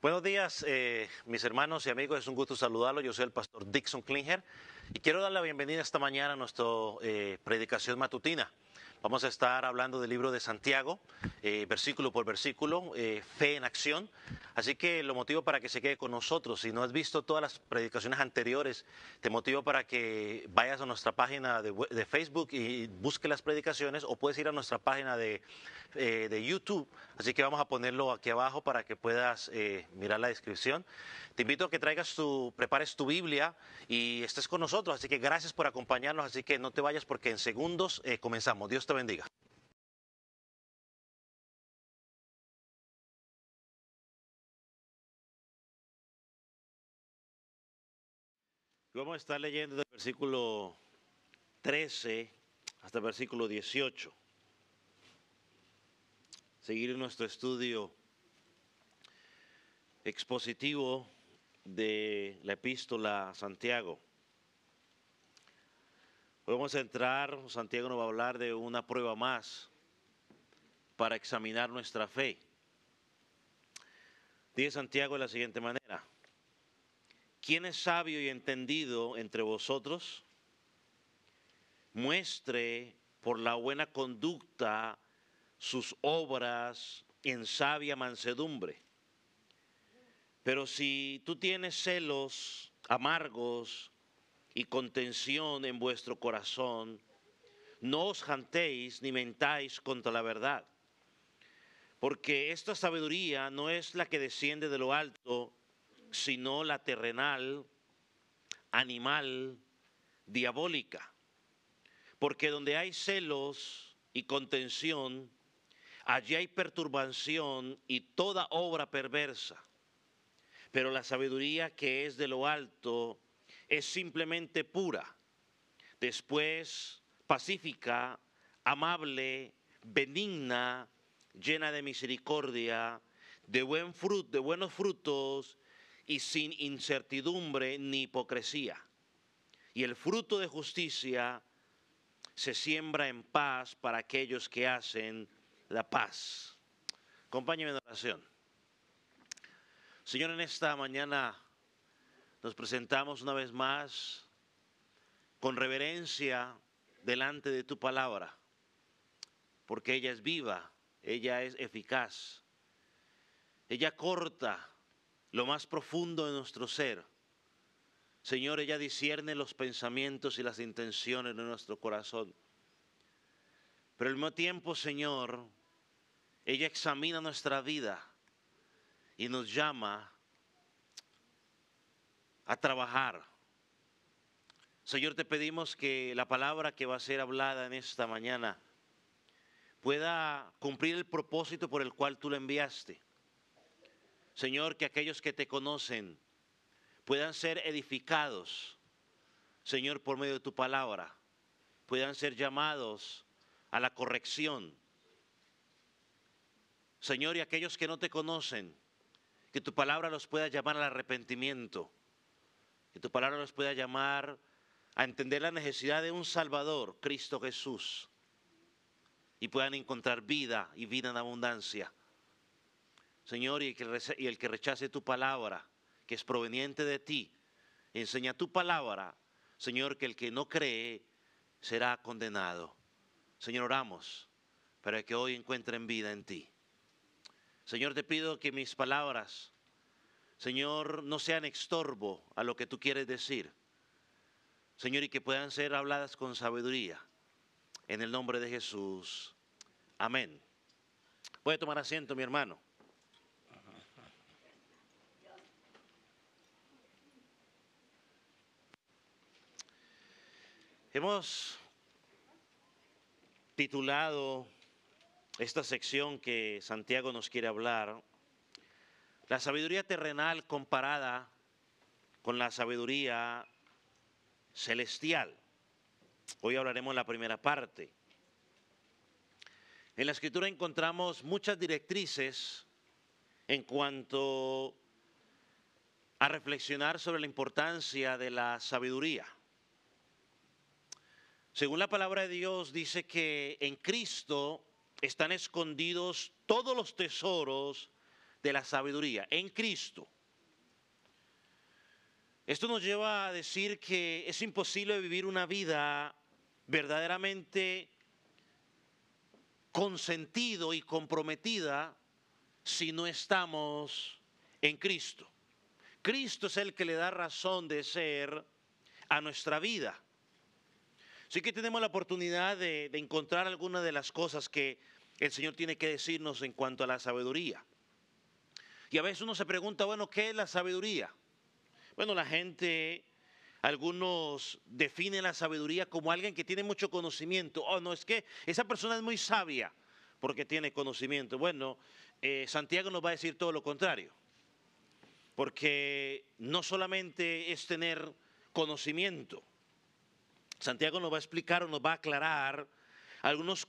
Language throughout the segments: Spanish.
Buenos días, mis hermanos y amigos. Es un gusto saludarlos. Yo soy el pastor Dixon Klinger y quiero dar la bienvenida esta mañana a nuestra predicación matutina. Vamos a estar hablando del libro de Santiago, versículo por versículo, fe en acción. Así que lo motivo para que se quede con nosotros. Si no has visto todas las predicaciones anteriores, te motivo para que vayas a nuestra página de Facebook y busque las predicaciones, o puedes ir a nuestra página de YouTube. Así que vamos a ponerlo aquí abajo para que puedas mirar la descripción. Te invito a que prepares tu Biblia y estés con nosotros. Así que gracias por acompañarnos. Así que no te vayas porque en segundos comenzamos. Dios te bendiga. Vamos a estar leyendo del versículo 13 hasta el versículo 18. Seguir nuestro estudio expositivo de la epístola a Santiago. Hoy vamos a entrar, Santiago nos va a hablar de una prueba más para examinar nuestra fe. Dice Santiago de la siguiente manera: ¿quién es sabio y entendido entre vosotros? Muestre por la buena conducta sus obras en sabia mansedumbre. Pero si tú tienes celos amargos y contención en vuestro corazón, no os jantéis ni mentáis contra la verdad. Porque esta sabiduría no es la que desciende de lo alto, sino la terrenal, animal, diabólica. Porque donde hay celos y contención, allí hay perturbación y toda obra perversa. Pero la sabiduría que es de lo alto es simplemente pura, después pacífica, amable, benigna, llena de misericordia, de buenos frutos y sin incertidumbre ni hipocresía. Y el fruto de justicia se siembra en paz para aquellos que hacen la paz. Acompáñenme en oración. Señor, en esta mañana nos presentamos una vez más con reverencia delante de tu palabra, porque ella es viva, ella es eficaz, ella corta lo más profundo de nuestro ser. Señor, ella discierne los pensamientos y las intenciones de nuestro corazón. Pero al mismo tiempo, Señor, ella examina nuestra vida y nos llama a trabajar. Señor, te pedimos que la palabra que va a ser hablada en esta mañana pueda cumplir el propósito por el cual tú la enviaste. Señor, que aquellos que te conocen puedan ser edificados, Señor, por medio de tu palabra, puedan ser llamados a la corrección. Señor, y aquellos que no te conocen, que tu palabra los pueda llamar al arrepentimiento, que tu palabra los pueda llamar a entender la necesidad de un Salvador, Cristo Jesús, y puedan encontrar vida y vida en abundancia. Señor, y el que rechace tu palabra, que es proveniente de ti, enseña tu palabra, Señor, que el que no cree será condenado. Señor, oramos para que hoy encuentren vida en ti. Señor, te pido que mis palabras, Señor, no sean estorbo a lo que tú quieres decir. Señor, y que puedan ser habladas con sabiduría. En el nombre de Jesús. Amén. Voy a tomar asiento, mi hermano. Hemos titulado esta sección que Santiago nos quiere hablar, la sabiduría terrenal comparada con la sabiduría celestial. Hoy hablaremos la primera parte. En la Escritura encontramos muchas directrices en cuanto a reflexionar sobre la importancia de la sabiduría. Según la palabra de Dios, dice que en Cristo están escondidos todos los tesoros de la sabiduría, en Cristo. Esto nos lleva a decir que es imposible vivir una vida verdaderamente con sentido y comprometida si no estamos en Cristo. Cristo es el que le da razón de ser a nuestra vida. Así que tenemos la oportunidad de encontrar algunas de las cosas que el Señor tiene que decirnos en cuanto a la sabiduría. Y a veces uno se pregunta, bueno, ¿qué es la sabiduría? Bueno, la gente, algunos definen la sabiduría como alguien que tiene mucho conocimiento. Oh, no, es que esa persona es muy sabia porque tiene conocimiento. Bueno, Santiago nos va a decir todo lo contrario. Porque no solamente es tener conocimiento. Santiago nos va a explicar o nos va a aclarar algunos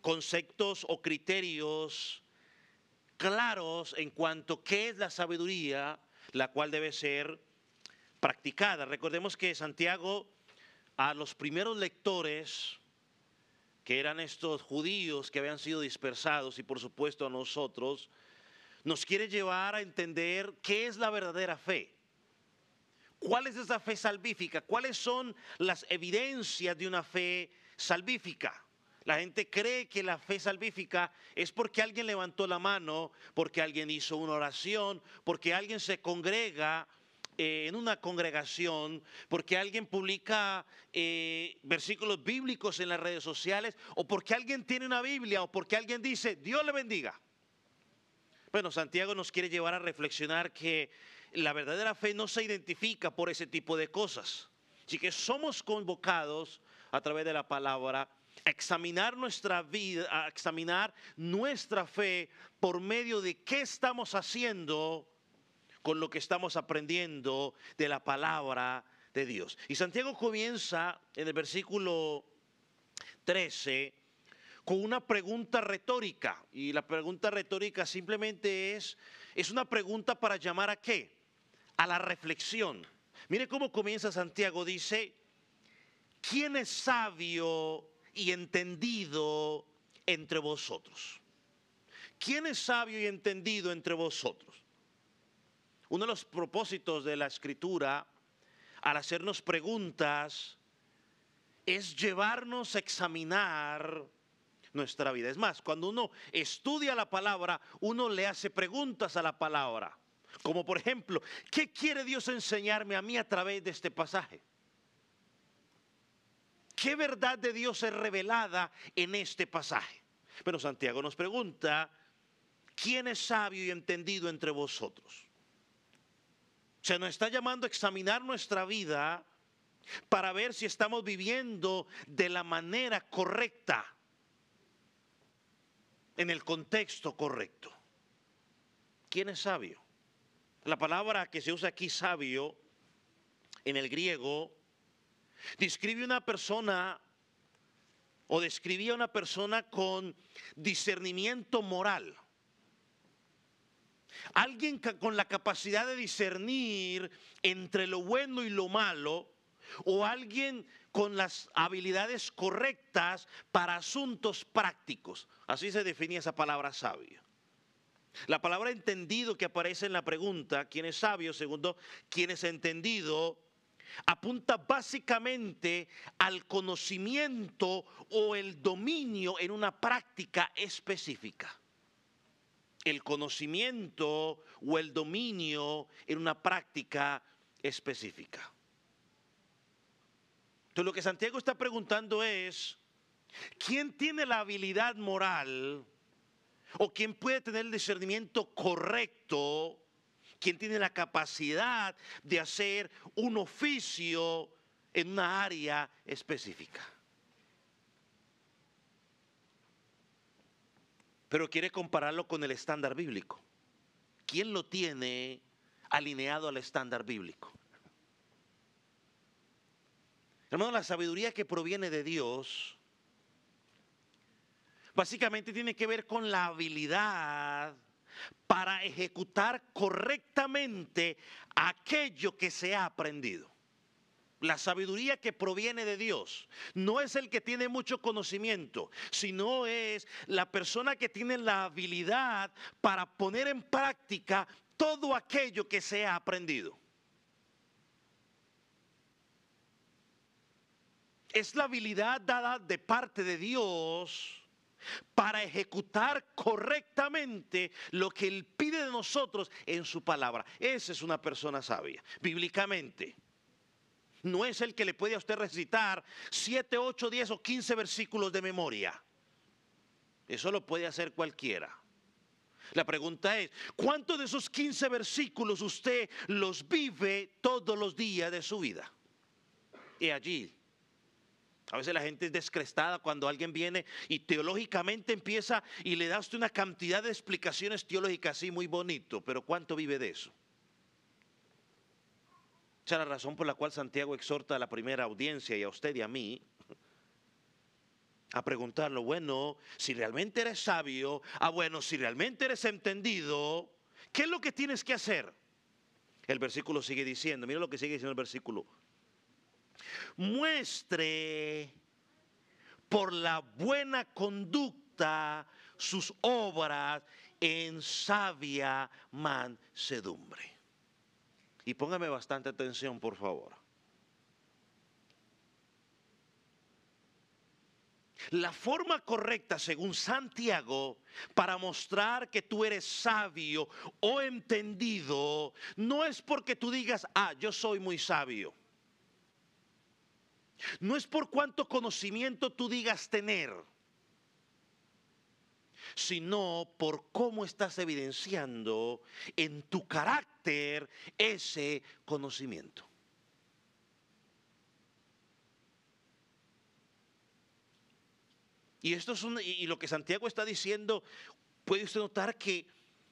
conceptos o criterios claros en cuanto a qué es la sabiduría, la cual debe ser practicada. Recordemos que Santiago a los primeros lectores, que eran estos judíos que habían sido dispersados, y por supuesto a nosotros, nos quiere llevar a entender qué es la verdadera fe. ¿Cuál es esa fe salvífica? ¿Cuáles son las evidencias de una fe salvífica? La gente cree que la fe salvífica es porque alguien levantó la mano, porque alguien hizo una oración, porque alguien se congrega en una congregación, porque alguien publica versículos bíblicos en las redes sociales, o porque alguien tiene una Biblia, o porque alguien dice, Dios le bendiga. Bueno, Santiago nos quiere llevar a reflexionar que la verdadera fe no se identifica por ese tipo de cosas. Así que somos convocados a través de la palabra a examinar nuestra vida, a examinar nuestra fe por medio de qué estamos haciendo con lo que estamos aprendiendo de la palabra de Dios. Y Santiago comienza en el versículo 13 con una pregunta retórica, y la pregunta retórica simplemente es una pregunta para llamar ¿a qué? A la reflexión. Mire cómo comienza Santiago, dice, ¿quién es sabio y entendido entre vosotros? ¿Quién es sabio y entendido entre vosotros? Uno de los propósitos de la Escritura, al hacernos preguntas, es llevarnos a examinar nuestra vida. Es más, cuando uno estudia la palabra, uno le hace preguntas a la palabra. Como por ejemplo, ¿qué quiere Dios enseñarme a mí a través de este pasaje? ¿Qué verdad de Dios es revelada en este pasaje? Pero Santiago nos pregunta, ¿quién es sabio y entendido entre vosotros? Se nos está llamando a examinar nuestra vida para ver si estamos viviendo de la manera correcta, en el contexto correcto. ¿Quién es sabio? La palabra que se usa aquí, sabio, en el griego, describe una persona o describía una persona con discernimiento moral. Alguien con la capacidad de discernir entre lo bueno y lo malo, o alguien con las habilidades correctas para asuntos prácticos. Así se definía esa palabra sabio. La palabra entendido que aparece en la pregunta, ¿quién es sabio? Segundo, ¿quién es entendido? Apunta básicamente al conocimiento o el dominio en una práctica específica. El conocimiento o el dominio en una práctica específica. Entonces lo que Santiago está preguntando es, ¿quién tiene la habilidad moral o quién puede tener el discernimiento correcto? ¿Quién tiene la capacidad de hacer un oficio en una área específica? Pero quiere compararlo con el estándar bíblico. ¿Quién lo tiene alineado al estándar bíblico? Hermano, la sabiduría que proviene de Dios básicamente tiene que ver con la habilidad para ejecutar correctamente aquello que se ha aprendido. La sabiduría que proviene de Dios no es el que tiene mucho conocimiento, sino es la persona que tiene la habilidad para poner en práctica todo aquello que se ha aprendido. Es la habilidad dada de parte de Dios para ejecutar correctamente lo que Él pide de nosotros en su palabra. Esa es una persona sabia, bíblicamente. No es el que le puede a usted recitar 7, 8, 10 o 15 versículos de memoria. Eso lo puede hacer cualquiera. La pregunta es, ¿cuántos de esos 15 versículos usted los vive todos los días de su vida? Y allí, a veces la gente es descrestada cuando alguien viene y teológicamente empieza y le da a usted una cantidad de explicaciones teológicas así muy bonito, pero ¿cuánto vive de eso? Esa es la razón por la cual Santiago exhorta a la primera audiencia y a usted y a mí a preguntarlo, bueno, si realmente eres sabio, bueno, si realmente eres entendido, ¿qué es lo que tienes que hacer? El versículo sigue diciendo, mira lo que sigue diciendo el versículo. Muestre por la buena conducta sus obras en sabia mansedumbre. Y póngame bastante atención, por favor. La forma correcta, según Santiago, para mostrar que tú eres sabio o entendido, no es porque tú digas, yo soy muy sabio. No es por cuánto conocimiento tú digas tener, sino por cómo estás evidenciando en tu carácter ese conocimiento. Y y lo que Santiago está diciendo, puede usted notar que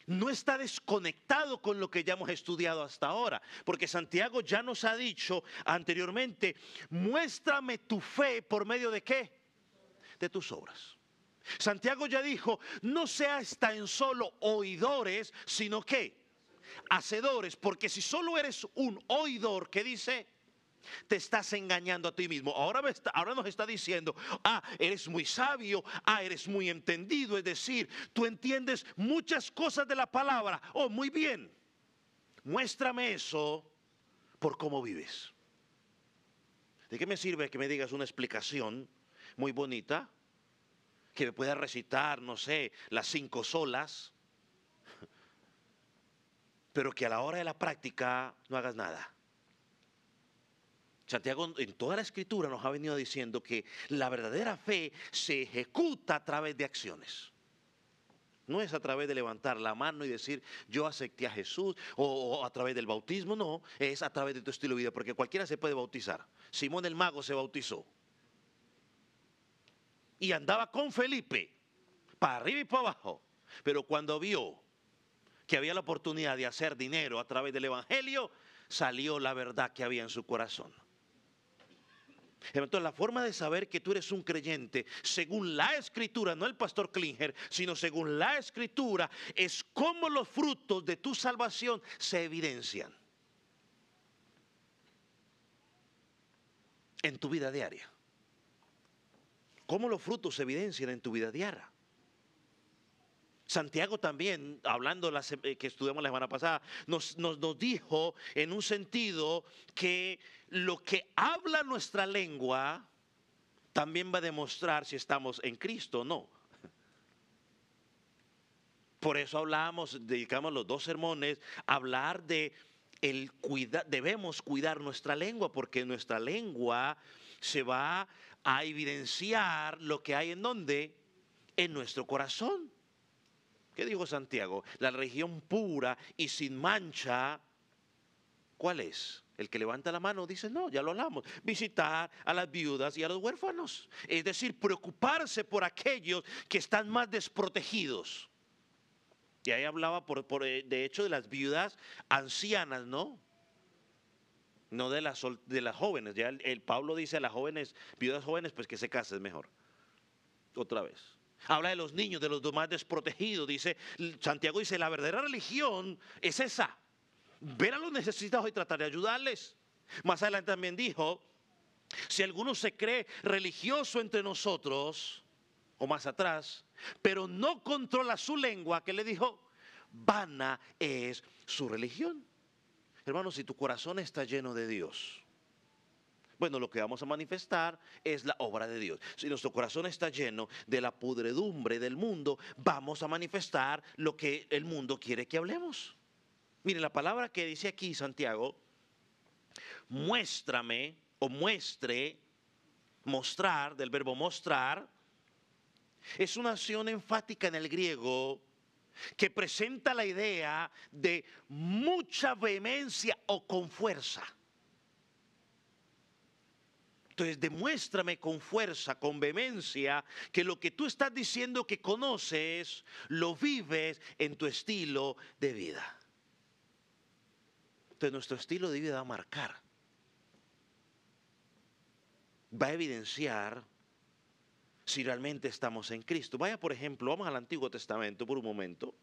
no está desconectado con lo que ya hemos estudiado hasta ahora, porque Santiago ya nos ha dicho anteriormente, muéstrame tu fe por medio de ¿qué? De tus obras. Santiago ya dijo, no seas tan solo oidores, sino ¿qué? Hacedores, porque si solo eres un oidor, ¿qué dice? Te estás engañando a ti mismo. Ahora nos está diciendo, eres muy sabio, eres muy entendido, es decir, tú entiendes muchas cosas de la palabra. Muy bien, muéstrame eso por cómo vives. ¿De qué me sirve que me digas una explicación muy bonita? Que me puedas recitar, no sé, las 5 solas, pero que a la hora de la práctica no hagas nada. Santiago en toda la escritura nos ha venido diciendo que la verdadera fe se ejecuta a través de acciones. No es a través de levantar la mano y decir yo acepté a Jesús o a través del bautismo, no, es a través de tu estilo de vida, porque cualquiera se puede bautizar. Simón el mago se bautizó y andaba con Felipe para arriba y para abajo, pero cuando vio que había la oportunidad de hacer dinero a través del evangelio, salió la verdad que había en su corazón. Entonces la forma de saber que tú eres un creyente según la escritura, no el pastor Klinger, sino según la escritura, es cómo los frutos de tu salvación se evidencian en tu vida diaria. Cómo los frutos se evidencian en tu vida diaria. Santiago también, hablando que estudiamos la semana pasada, nos dijo en un sentido que lo que habla nuestra lengua también va a demostrar si estamos en Cristo o no. Por eso dedicamos los 2 sermones a hablar de debemos cuidar nuestra lengua, porque nuestra lengua se va a evidenciar lo que hay en donde, en nuestro corazón. ¿Qué dijo Santiago? La religión pura y sin mancha, ¿cuál es? El que levanta la mano dice, no, ya lo hablamos, visitar a las viudas y a los huérfanos. Es decir, preocuparse por aquellos que están más desprotegidos. Y ahí hablaba, de hecho, de las viudas ancianas, ¿no? No de las jóvenes. Ya el Pablo dice a las viudas jóvenes, pues que se casen mejor. Otra vez. Habla de los niños, de los más desprotegidos. Santiago dice, la verdadera religión es esa. Ver a los necesitados y tratar de ayudarles. Más adelante también dijo, si alguno se cree religioso entre nosotros, o más atrás, pero no controla su lengua, ¿qué le dijo? Vana es su religión. Hermanos, si tu corazón está lleno de Dios, bueno, lo que vamos a manifestar es la obra de Dios. Si nuestro corazón está lleno de la pudredumbre del mundo, vamos a manifestar lo que el mundo quiere que hablemos. Miren, la palabra que dice aquí Santiago, muéstrame o muestre, mostrar, del verbo mostrar, es una acción enfática en el griego que presenta la idea de mucha vehemencia o con fuerza. Entonces, demuéstrame con fuerza, con vehemencia, que lo que tú estás diciendo que conoces, lo vives en tu estilo de vida. Entonces, nuestro estilo de vida va a marcar, va a evidenciar si realmente estamos en Cristo. Vaya, por ejemplo, vamos al Antiguo Testamento por un momento.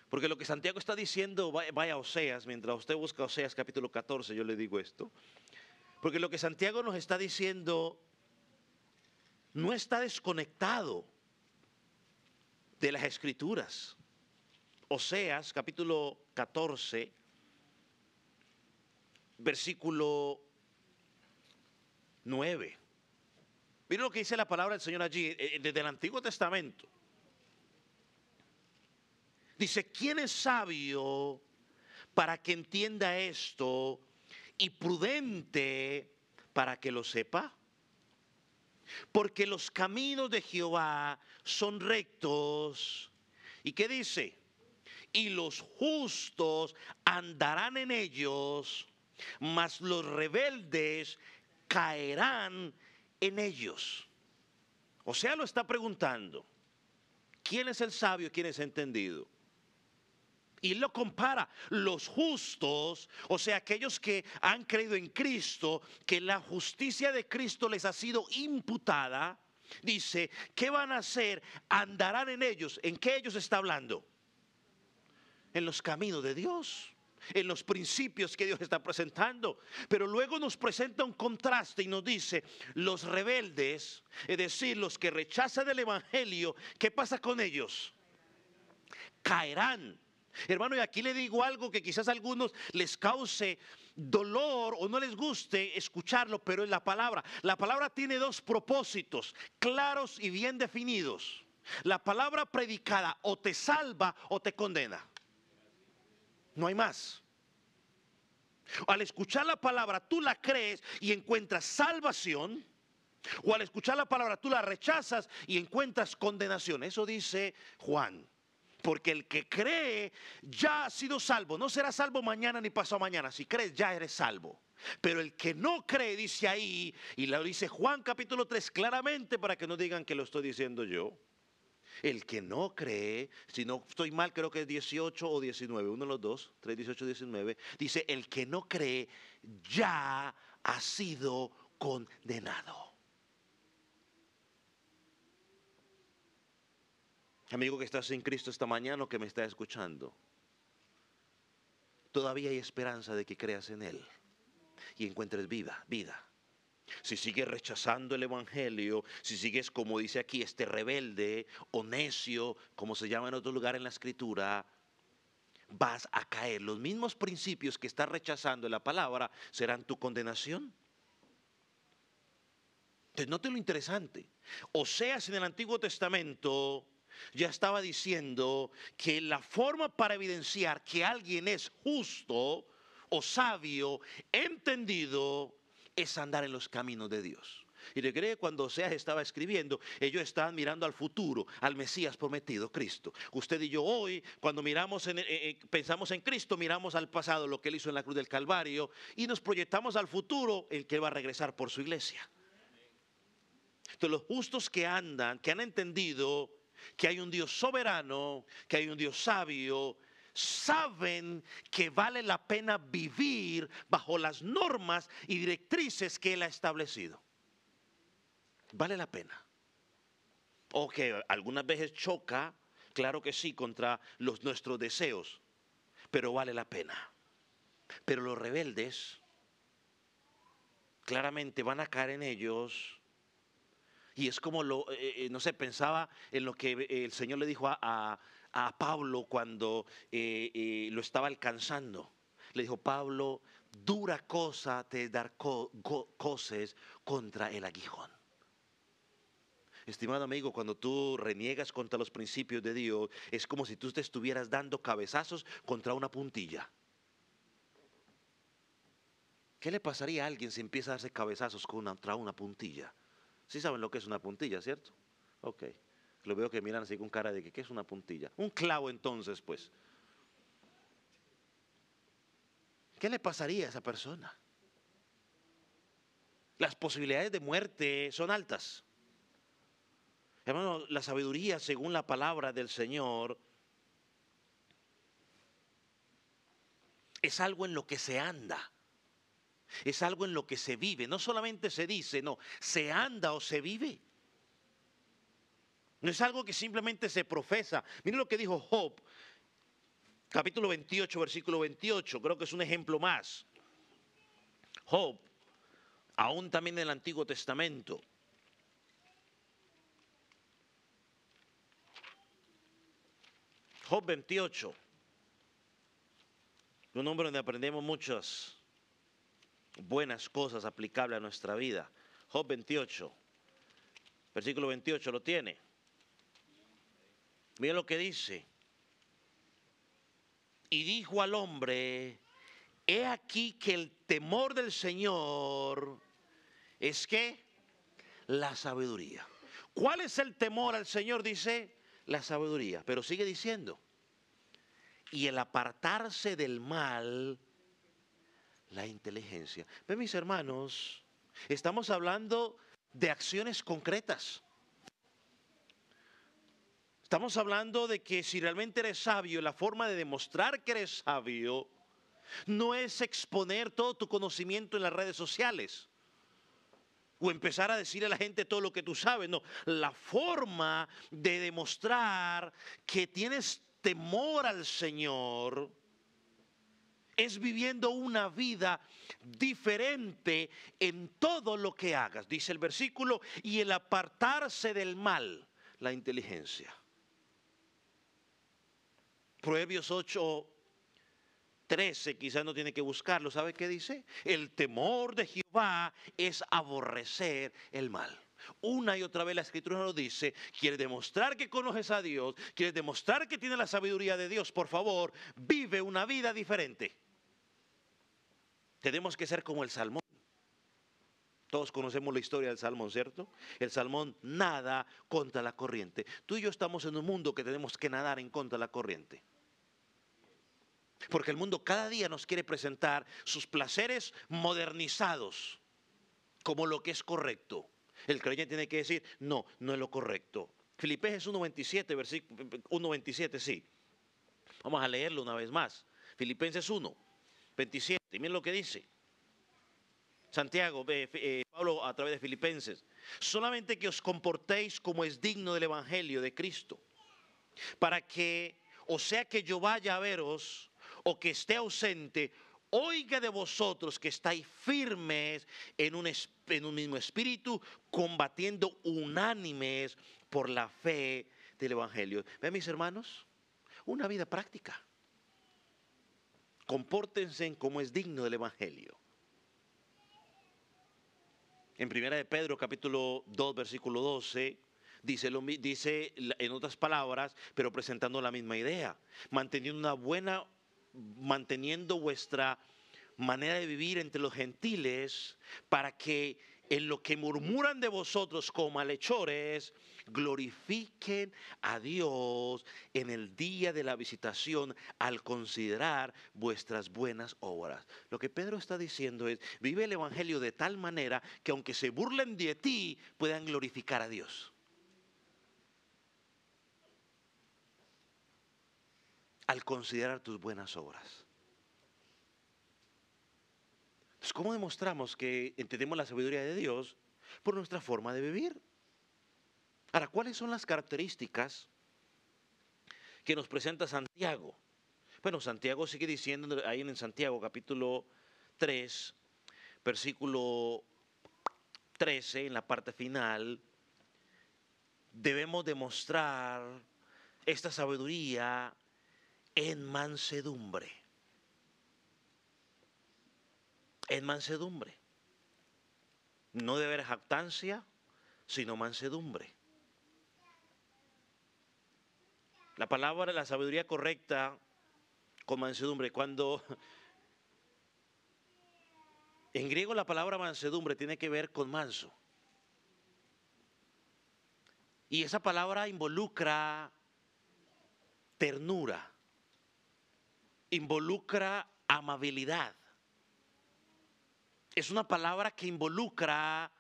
Porque lo que Santiago está diciendo, vaya a Oseas, mientras usted busca Oseas capítulo 14, yo le digo esto. Porque lo que Santiago nos está diciendo no está desconectado de las Escrituras. Oseas capítulo 14, versículo 9. Miren lo que dice la palabra del Señor allí, desde el Antiguo Testamento. Dice, ¿quién es sabio para que entienda esto y prudente para que lo sepa? Porque los caminos de Jehová son rectos. ¿Y qué dice? Y los justos andarán en ellos, mas los rebeldes caerán en ellos. O sea, lo está preguntando, ¿quién es el sabio y quién es entendido? Y lo compara, los justos, o sea, aquellos que han creído en Cristo, que la justicia de Cristo les ha sido imputada, dice, ¿qué van a hacer? Andarán en ellos. ¿En qué ellos está hablando? En los caminos de Dios, en los principios que Dios está presentando. Pero luego nos presenta un contraste y nos dice, los rebeldes, es decir, los que rechazan el evangelio, ¿qué pasa con ellos? Caerán. Hermano, y aquí le digo algo que quizás a algunos les cause dolor o no les guste escucharlo, pero es la palabra. La palabra tiene dos propósitos claros y bien definidos. La palabra predicada o te salva o te condena. No hay más. Al escuchar la palabra tú la crees y encuentras salvación, o al escuchar la palabra tú la rechazas y encuentras condenación. Eso dice Juan. Porque el que cree ya ha sido salvo. No será salvo mañana ni pasado mañana. Si crees ya eres salvo. Pero el que no cree, dice ahí, y lo dice Juan capítulo 3 claramente para que no digan que lo estoy diciendo yo. El que no cree, si no estoy mal, creo que es 18 o 19, uno de los dos, 3, 18, 19, dice, el que no cree ya ha sido condenado. Amigo que estás en Cristo esta mañana o que me está escuchando, todavía hay esperanza de que creas en Él y encuentres vida. Si sigues rechazando el evangelio, si sigues, como dice aquí, rebelde o necio, como se llama en otro lugar en la escritura, vas a caer. Los mismos principios que estás rechazando en la palabra serán tu condenación. Entonces, note lo interesante. Oseas en el Antiguo Testamento ya estaba diciendo que la forma para evidenciar que alguien es justo o sabio, entendido, es andar en los caminos de Dios. Y le cree cuando Oseas estaba escribiendo, ellos estaban mirando al futuro, al Mesías prometido, Cristo. Usted y yo hoy, cuando miramos pensamos en Cristo, miramos al pasado, lo que Él hizo en la cruz del Calvario, y nos proyectamos al futuro, el que va a regresar por su iglesia. Entonces los justos que andan, que han entendido que hay un Dios soberano, que hay un Dios sabio, saben que vale la pena vivir bajo las normas y directrices que Él ha establecido. Vale la pena. O que algunas veces choca, claro que sí, contra nuestros deseos. pero vale la pena. Pero los rebeldes claramente van a caer en ellos. Y es como no sé, pensaba en lo que el Señor le dijo a Pablo cuando lo estaba alcanzando. Le dijo: Pablo, dura cosa te es dar coces contra el aguijón. Estimado amigo, cuando tú reniegas contra los principios de Dios, es como si tú te estuvieras dando cabezazos contra una puntilla. ¿Qué le pasaría a alguien si empieza a darse cabezazos contra una puntilla? Sí saben lo que es una puntilla, ¿cierto? Ok. Lo veo que miran así con cara de que ¿qué es una puntilla? Un clavo entonces, pues. ¿Qué le pasaría a esa persona? Las posibilidades de muerte son altas. Hermano, la sabiduría, según la palabra del Señor, es algo en lo que se anda. Es algo en lo que se vive. No solamente se dice, no, se anda o se vive. No es algo que simplemente se profesa. Miren lo que dijo Job, capítulo 28, versículo 28. Creo que es un ejemplo más. Job, aún también en el Antiguo Testamento. Job 28. Un nombre donde aprendemos muchas buenas cosas aplicables a nuestra vida. Job 28, versículo 28, ¿lo tiene? Mira lo que dice. Y dijo al hombre: he aquí que el temor del Señor es que la sabiduría. ¿Cuál es el temor al Señor? Dice la sabiduría. Pero sigue diciendo: y el apartarse del mal, la inteligencia. Ven, mis hermanos, estamos hablando de acciones concretas. Estamos hablando de que si realmente eres sabio, la forma de demostrar que eres sabio no es exponer todo tu conocimiento en las redes sociales o empezar a decirle a la gente todo lo que tú sabes. No, la forma de demostrar que tienes temor al Señor es viviendo una vida diferente en todo lo que hagas. Dice el versículo: y el apartarse del mal, la inteligencia. Proverbios 8:13, quizás no tiene que buscarlo. ¿Sabe qué dice? El temor de Jehová es aborrecer el mal. Una y otra vez la Escritura nos lo dice. Quieres demostrar que conoces a Dios, quieres demostrar que tienes la sabiduría de Dios, por favor, vive una vida diferente. Tenemos que ser como el Salmón. Todos conocemos la historia del Salmón, ¿cierto? El Salmón nada contra la corriente. Tú y yo estamos en un mundo que tenemos que nadar en contra de la corriente. Porque el mundo cada día nos quiere presentar sus placeres modernizados como lo que es correcto. El creyente tiene que decir: no, no es lo correcto. Filipenses 1:27, versículo 1:27, sí. Vamos a leerlo una vez más. Filipenses 1:27. Y miren lo que dice Santiago, Pablo a través de Filipenses. Solamente que os comportéis como es digno del Evangelio de Cristo, para que, o sea que yo vaya a veros o que esté ausente, oiga de vosotros que estáis firmes en un mismo espíritu, combatiendo unánimes por la fe del Evangelio. ¿Ven, mis hermanos? Una vida práctica. Compórtense como es digno del Evangelio. En 1 de Pedro capítulo 2 versículo 12 dice en otras palabras, pero presentando la misma idea, manteniendo vuestra manera de vivir entre los gentiles, para que en lo que murmuran de vosotros como malhechores, glorifiquen a Dios en el día de la visitación al considerar vuestras buenas obras. Lo que Pedro está diciendo es: vive el Evangelio de tal manera que aunque se burlen de ti, puedan glorificar a Dios. Al considerar tus buenas obras. Entonces, ¿cómo demostramos que entendemos la sabiduría de Dios? Por nuestra forma de vivir. Ahora, ¿cuáles son las características que nos presenta Santiago? Bueno, Santiago sigue diciendo ahí en Santiago capítulo 3, versículo 13, en la parte final, debemos demostrar esta sabiduría en mansedumbre. En mansedumbre. No debe haber jactancia, sino mansedumbre. La palabra, la sabiduría correcta con mansedumbre. Cuando en griego la palabra mansedumbre tiene que ver con manso. Y esa palabra involucra ternura, involucra amabilidad. Es una palabra que involucra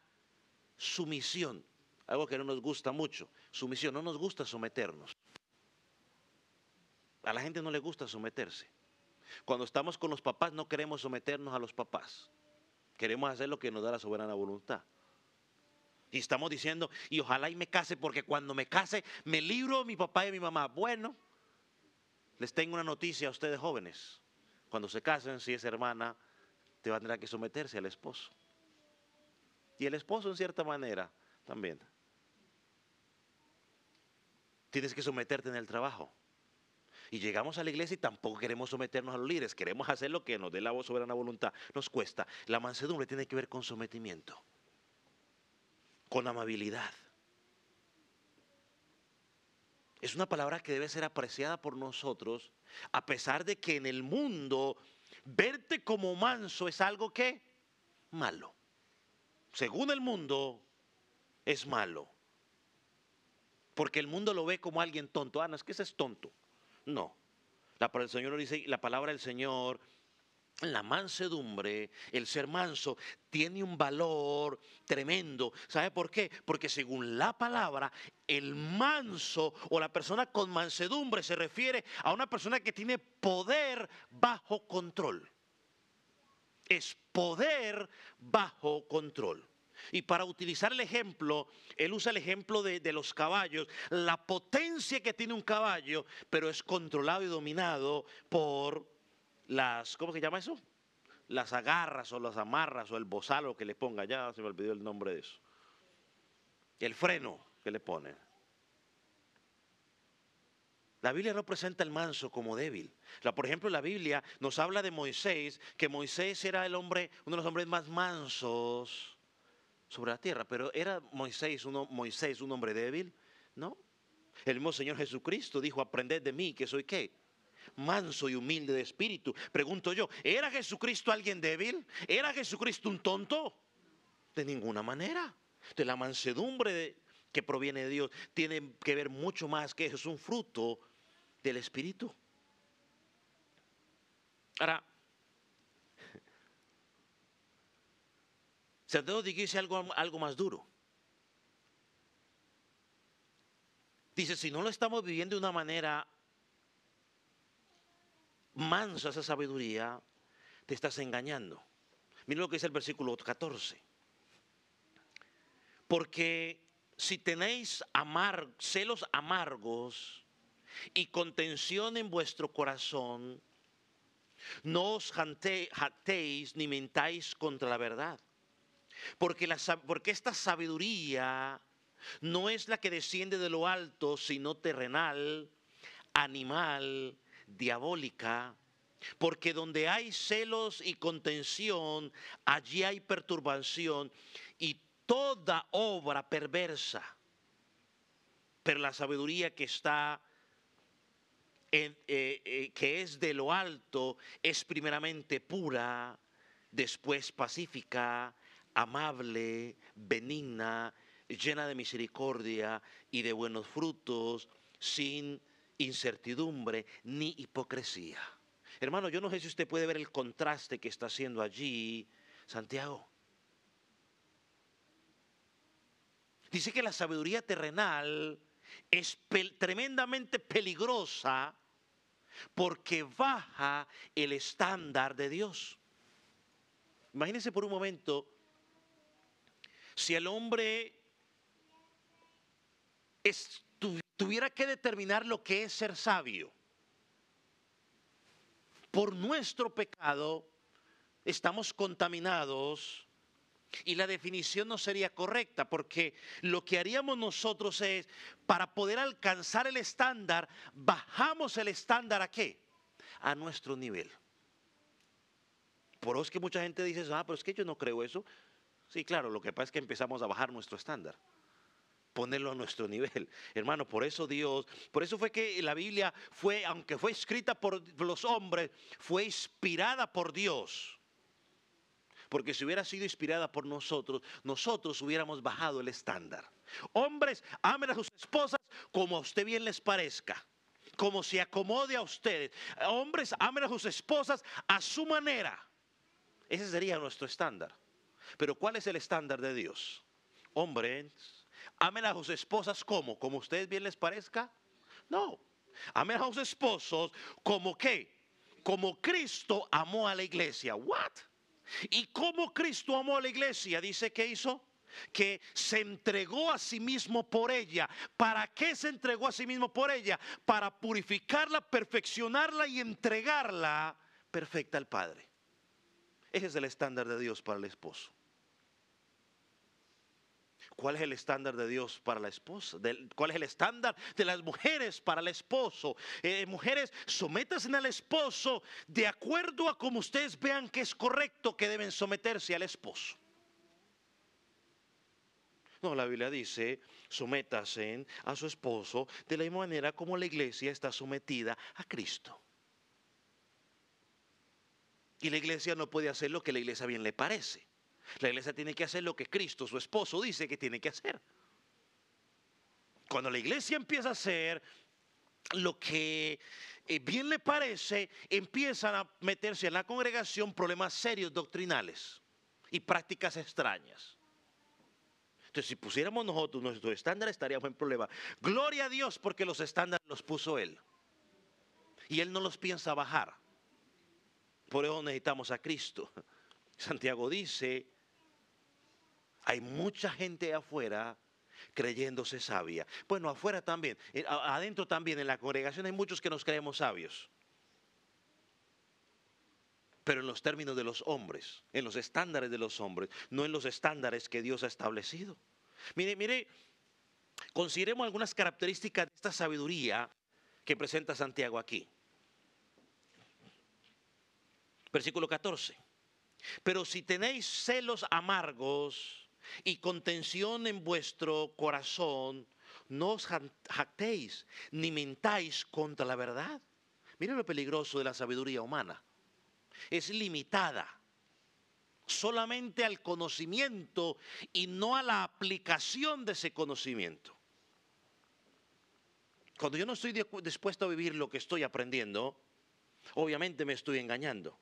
sumisión, algo que no nos gusta mucho. Sumisión, no nos gusta someternos. A la gente no le gusta someterse. Cuando estamos con los papás no queremos someternos a los papás. Queremos hacer lo que nos da la soberana voluntad. Y estamos diciendo, y ojalá y me case, porque cuando me case me libro de mi papá y de mi mamá. Bueno, les tengo una noticia a ustedes jóvenes. Cuando se casen, si es hermana, te va a tener que someterse al esposo. Y el esposo en cierta manera también. Tienes que someterte en el trabajo. Y llegamos a la iglesia y tampoco queremos someternos a los líderes. Queremos hacer lo que nos dé la soberana voluntad. Nos cuesta. La mansedumbre tiene que ver con sometimiento, con amabilidad. Es una palabra que debe ser apreciada por nosotros, a pesar de que en el mundo verte como manso es algo que malo. Según el mundo es malo. Porque el mundo lo ve como alguien tonto. Ah, no, es que ese es tonto. No. El Señor dice, la palabra del Señor, la mansedumbre, el ser manso, tiene un valor tremendo. ¿Sabe por qué? Porque según la palabra, el manso o la persona con mansedumbre se refiere a una persona que tiene poder bajo control. Es poder bajo control. Y para utilizar el ejemplo, él usa el ejemplo de los caballos, la potencia que tiene un caballo, pero es controlado y dominado por las, ¿cómo se llama eso? Las agarras o las amarras o el bozal o que le ponga, ya se me olvidó el nombre de eso. El freno que le pone. La Biblia no presenta al manso como débil. Por ejemplo, la Biblia nos habla de Moisés, que Moisés era el hombre, uno de los hombres más mansos sobre la tierra, pero ¿era Moisés un hombre débil? No. El mismo Señor Jesucristo dijo, aprended de mí, que soy ¿qué? Manso y humilde de espíritu. Pregunto yo, ¿era Jesucristo alguien débil? ¿Era Jesucristo un tonto? De ninguna manera. De la mansedumbre que proviene de Dios tiene que ver mucho más que eso, es un fruto del Espíritu. Ahora, Santiago dice algo más duro. Dice, si no lo estamos viviendo de una manera mansa, esa sabiduría, te estás engañando. Mira lo que dice el versículo 14. Porque si tenéis celos amargos y contención en vuestro corazón, no os jactéis ni mentáis contra la verdad. Porque esta sabiduría no es la que desciende de lo alto, sino terrenal, animal, diabólica. Porque donde hay celos y contención, allí hay perturbación y toda obra perversa. Pero la sabiduría que está que es de lo alto es primeramente pura, después pacífica, amable, benigna, llena de misericordia y de buenos frutos, sin incertidumbre ni hipocresía. Hermano, yo no sé si usted puede ver el contraste que está haciendo allí Santiago. Dice que la sabiduría terrenal es tremendamente peligrosa porque baja el estándar de Dios. Imagínense por un momento, si el hombre tuviera que determinar lo que es ser sabio. por nuestro pecado estamos contaminados. Y la definición no sería correcta, porque lo que haríamos nosotros es, para poder alcanzar el estándar, bajamos el estándar ¿a qué? A nuestro nivel. Por eso es que mucha gente dice, pero es que yo no creo eso. Sí, claro, lo que pasa es que empezamos a bajar nuestro estándar, ponerlo a nuestro nivel. Hermano, por eso fue que la Biblia aunque fue escrita por los hombres, fue inspirada por Dios. Porque si hubiera sido inspirada por nosotros hubiéramos bajado el estándar. Hombres, amen a sus esposas como a usted bien les parezca, como se acomode a ustedes. Hombres, amen a sus esposas a su manera. Ese sería nuestro estándar. Pero ¿cuál es el estándar de Dios? Hombres, amen a sus esposas como a ustedes bien les parezca. No, amen a sus esposos como ¿qué? Como Cristo amó a la iglesia. ¿What? Y como Cristo amó a la iglesia, dice que hizo, que se entregó a sí mismo por ella. ¿Para qué se entregó a sí mismo por ella? Para purificarla, perfeccionarla y entregarla perfecta al Padre. Ese es el estándar de Dios para el esposo. ¿Cuál es el estándar de Dios para la esposa? ¿Cuál es el estándar de las mujeres para el esposo? Mujeres, sométanse al esposo de acuerdo a como ustedes vean que es correcto que deben someterse al esposo. No, la Biblia dice, sométase a su esposo de la misma manera como la iglesia está sometida a Cristo. Y la iglesia no puede hacer lo que a la iglesia bien le parece. La iglesia tiene que hacer lo que Cristo, su esposo, dice que tiene que hacer. Cuando la iglesia empieza a hacer lo que bien le parece, empiezan a meterse en la congregación problemas serios doctrinales y prácticas extrañas. Entonces, si pusiéramos nosotros nuestros estándares, estaríamos en problema. Gloria a Dios porque los estándares los puso Él. Y Él no los piensa bajar. Por eso necesitamos a Cristo. Santiago dice, hay mucha gente afuera creyéndose sabia. Bueno, afuera también, adentro también, en la congregación hay muchos que nos creemos sabios. Pero en los términos de los hombres, en los estándares de los hombres, no en los estándares que Dios ha establecido. Mire, consideremos algunas características de esta sabiduría que presenta Santiago aquí. Versículo 14. Pero si tenéis celos amargos y contención en vuestro corazón, no os jactéis ni mintáis contra la verdad. Mire lo peligroso de la sabiduría humana. Es limitada solamente al conocimiento y no a la aplicación de ese conocimiento. Cuando yo no estoy dispuesto a vivir lo que estoy aprendiendo, obviamente me estoy engañando.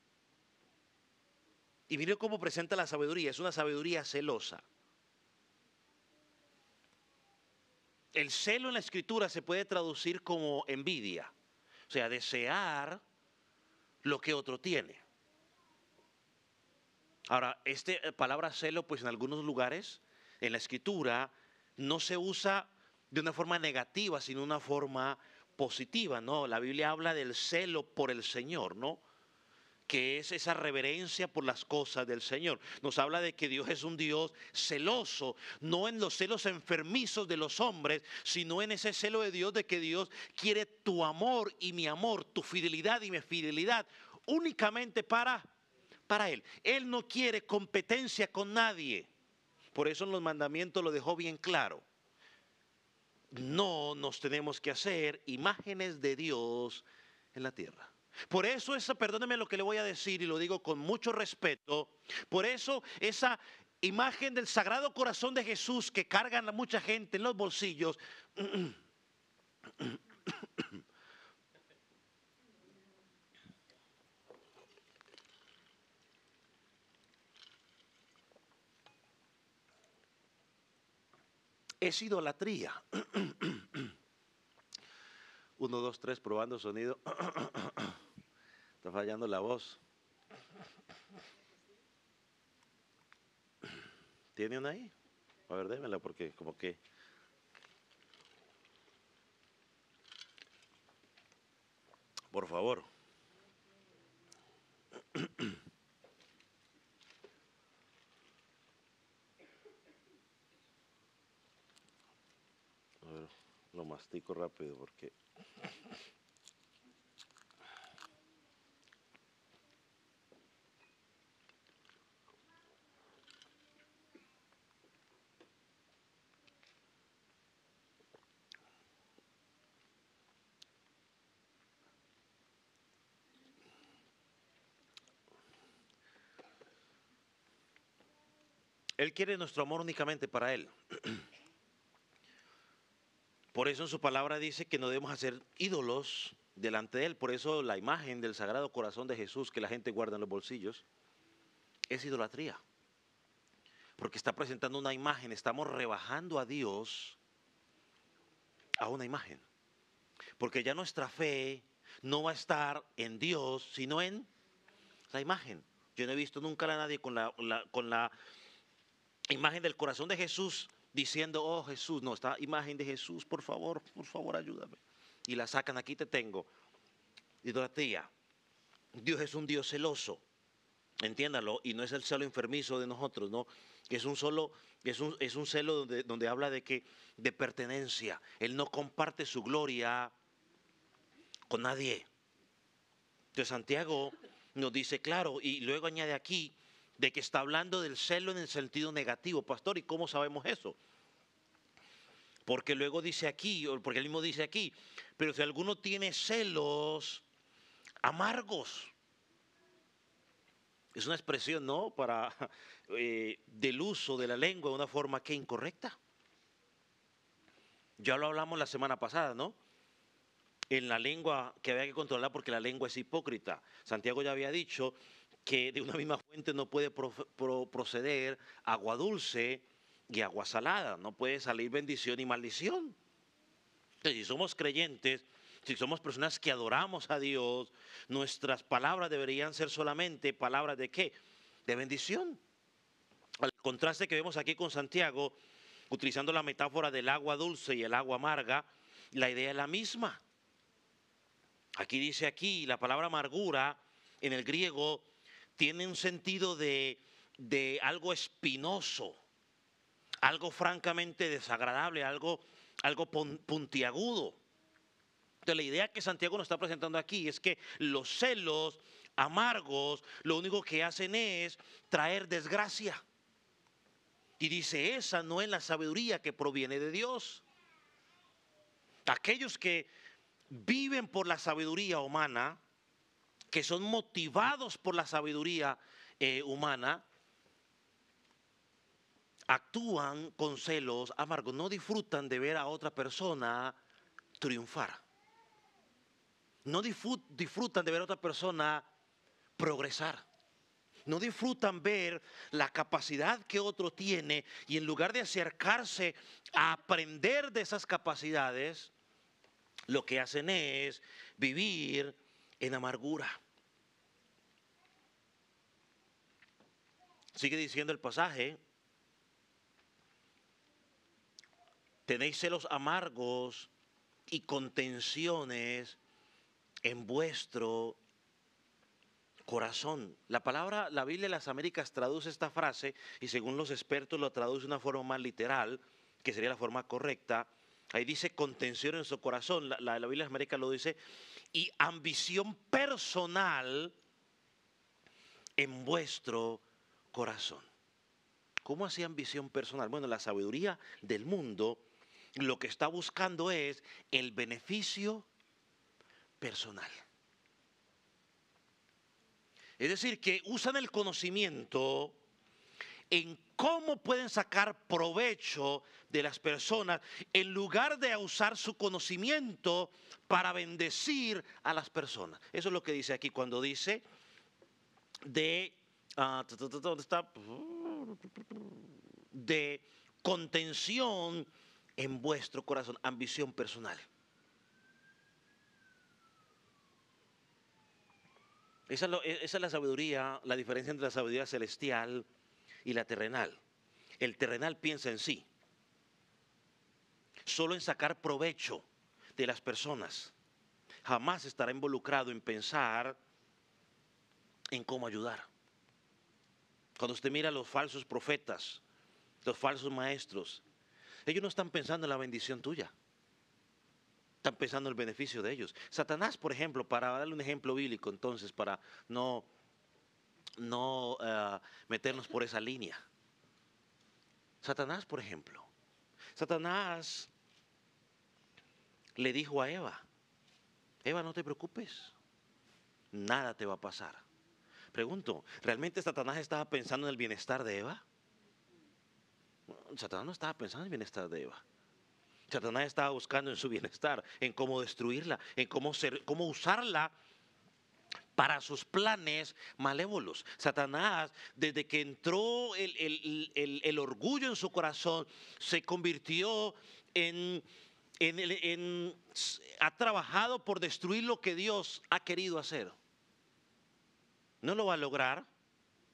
Y mire cómo presenta la sabiduría, es una sabiduría celosa. El celo en la escritura se puede traducir como envidia, o sea, desear lo que otro tiene. Ahora, esta palabra celo, pues en algunos lugares en la escritura no se usa de una forma negativa, sino de una forma positiva, ¿no? La Biblia habla del celo por el Señor, ¿no? Que es esa reverencia por las cosas del Señor. Nos habla de que Dios es un Dios celoso, no en los celos enfermizos de los hombres, sino en ese celo de Dios, de que Dios quiere tu amor y mi amor, tu fidelidad y mi fidelidad, únicamente para Él. Él no quiere competencia con nadie. Por eso en los mandamientos lo dejó bien claro. No nos tenemos que hacer imágenes de Dios en la tierra. Por eso perdóneme lo que le voy a decir y lo digo con mucho respeto, por eso esa imagen del Sagrado Corazón de Jesús que cargan a mucha gente en los bolsillos, es idolatría. 1, 2, 3, probando sonido. Está fallando la voz. ¿Tiene una ahí? A ver, démela porque como que... Por favor. mastico rápido porque... Él quiere nuestro amor únicamente para Él. Por eso en su palabra dice que no debemos hacer ídolos delante de Él. Por eso la imagen del Sagrado Corazón de Jesús que la gente guarda en los bolsillos es idolatría. Porque está presentando una imagen, estamos rebajando a Dios a una imagen. Porque ya nuestra fe no va a estar en Dios, sino en la imagen. Yo no he visto nunca a nadie con la imagen del corazón de Jesús diciendo, oh Jesús, no, esta imagen de Jesús, por favor, ayúdame. Y la sacan, aquí te tengo. Idolatría. Dios es un Dios celoso, entiéndalo, y no es el celo enfermizo de nosotros, no, es un celo donde habla de pertenencia. Él no comparte su gloria con nadie. Entonces Santiago nos dice claro, y luego añade aquí, de que está hablando del celo en el sentido negativo. Pastor, ¿y cómo sabemos eso? Porque luego dice aquí, porque él mismo dice aquí, pero si alguno tiene celos amargos, es una expresión, ¿no? Para del uso de la lengua de una forma que incorrecta. Ya lo hablamos la semana pasada, ¿no? En la lengua que había que controlar porque la lengua es hipócrita. Santiago ya había dicho que de una misma fuente no puede proceder agua dulce y agua salada, no puede salir bendición y maldición. Entonces, si somos creyentes, si somos personas que adoramos a Dios, nuestras palabras deberían ser solamente palabras de ¿qué? De bendición. Al contraste que vemos aquí con Santiago, utilizando la metáfora del agua dulce y el agua amarga, la idea es la misma. Aquí dice aquí, la palabra amargura en el griego tiene un sentido de algo espinoso, algo francamente desagradable, algo puntiagudo. Entonces la idea que Santiago nos está presentando aquí es que los celos amargos lo único que hacen es traer desgracia. Y dice, esa no es la sabiduría que proviene de Dios. Aquellos que viven por la sabiduría humana, que son motivados por la sabiduría humana, actúan con celos amargos, no disfrutan de ver a otra persona triunfar. No disfrutan de ver a otra persona progresar. No disfrutan ver la capacidad que otro tiene y en lugar de acercarse a aprender de esas capacidades, lo que hacen es vivir en amargura. Sigue diciendo el pasaje, tenéis celos amargos y contenciones en vuestro corazón. La Biblia de las Américas traduce esta frase y según los expertos lo traduce de una forma más literal, que sería la forma correcta. Ahí dice contención en su corazón, la Biblia de las Américas lo dice, y ambición personal en vuestro corazón. ¿Cómo así ambición personal? Bueno, la sabiduría del mundo lo que está buscando es el beneficio personal. Es decir, que usan el conocimiento en cómo pueden sacar provecho de las personas en lugar de usar su conocimiento para bendecir a las personas. Eso es lo que dice aquí cuando dice ¿dónde está? De contención en vuestro corazón, ambición personal. Esa es la sabiduría, la diferencia entre la sabiduría celestial y la terrenal. El terrenal piensa en sí, solo en sacar provecho de las personas. Jamás estará involucrado en pensar en cómo ayudar. Cuando usted mira a los falsos profetas, los falsos maestros, ellos no están pensando en la bendición tuya. Están pensando en el beneficio de ellos. Satanás, por ejemplo, para darle un ejemplo bíblico, entonces, para no meternos por esa línea. Satanás, por ejemplo. Satanás le dijo a Eva, Eva, no te preocupes, nada te va a pasar. Pregunto, ¿realmente Satanás estaba pensando en el bienestar de Eva? Satanás no estaba pensando en el bienestar de Eva. Satanás estaba buscando en su bienestar, en cómo destruirla, en cómo usarla para sus planes malévolos. Satanás, desde que entró el orgullo en su corazón, se convirtió ha trabajado por destruir lo que Dios ha querido hacer. No lo va a lograr,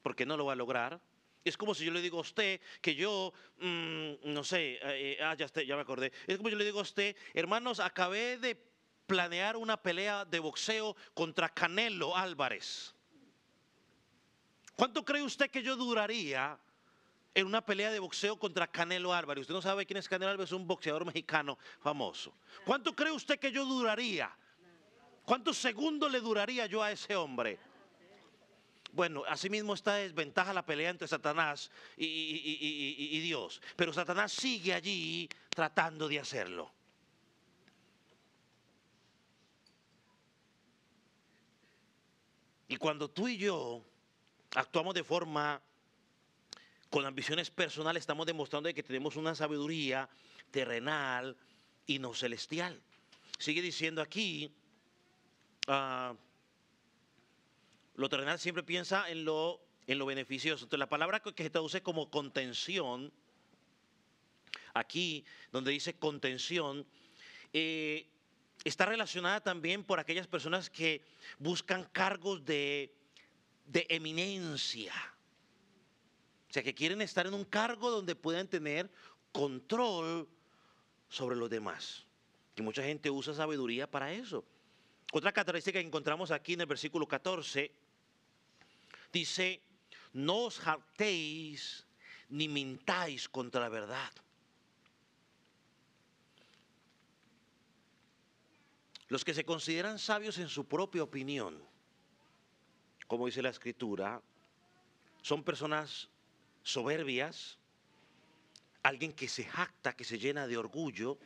porque no lo va a lograr. Es como si yo le digo a usted que yo, no sé, ya me acordé. Es como yo le digo a usted, hermanos, acabé de planear una pelea de boxeo contra Canelo Álvarez. ¿Cuánto cree usted que yo duraría en una pelea de boxeo contra Canelo Álvarez? Usted no sabe quién es Canelo Álvarez, es un boxeador mexicano famoso. ¿Cuánto cree usted que yo duraría? ¿Cuántos segundos le duraría yo a ese hombre? Bueno, así mismo está desventaja la pelea entre Satanás y Dios. Pero Satanás sigue allí tratando de hacerlo. Y cuando tú y yo actuamos de forma con ambiciones personales, estamos demostrando que tenemos una sabiduría terrenal y no celestial. Sigue diciendo aquí, lo terrenal siempre piensa en lo beneficioso. Entonces, la palabra que se traduce como contención, aquí donde dice contención, está relacionada también por aquellas personas que buscan cargos de eminencia. O sea, que quieren estar en un cargo donde puedan tener control sobre los demás. Y mucha gente usa sabiduría para eso. Otra característica que encontramos aquí en el versículo 14 dice, no os jactéis ni mintáis contra la verdad. Los que se consideran sabios en su propia opinión, como dice la Escritura, son personas soberbias, alguien que se jacta, que se llena de orgullo,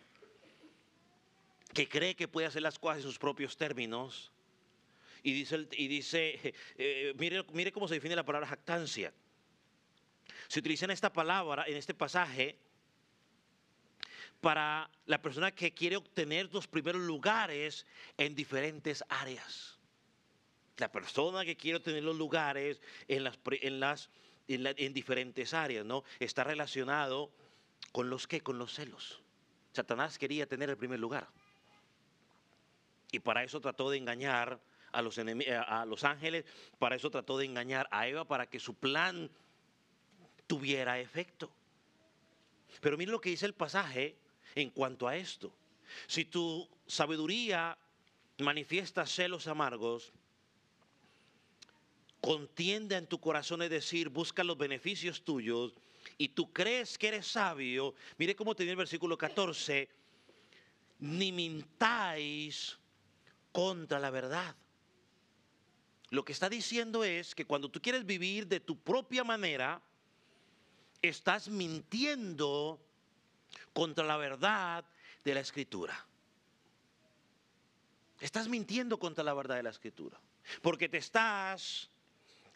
que cree que puede hacer las cosas en sus propios términos. Y dice mire cómo se define la palabra jactancia. Se utiliza en esta palabra, en este pasaje, para la persona que quiere obtener los primeros lugares en diferentes áreas. La persona que quiere obtener los lugares en diferentes áreas, ¿no? Está relacionado con los celos. Satanás quería tener el primer lugar. Y para eso trató de engañar a los ángeles, para eso trató de engañar a Eva, para que su plan tuviera efecto. Pero mire lo que dice el pasaje en cuanto a esto. Si tu sabiduría manifiesta celos amargos, contienda en tu corazón, es decir, busca los beneficios tuyos, y tú crees que eres sabio, mire cómo tenía el versículo 14, ni mintáis contra la verdad. Lo que está diciendo es que cuando tú quieres vivir de tu propia manera, estás mintiendo contra la verdad de la Escritura. Estás mintiendo contra la verdad de la Escritura, porque te estás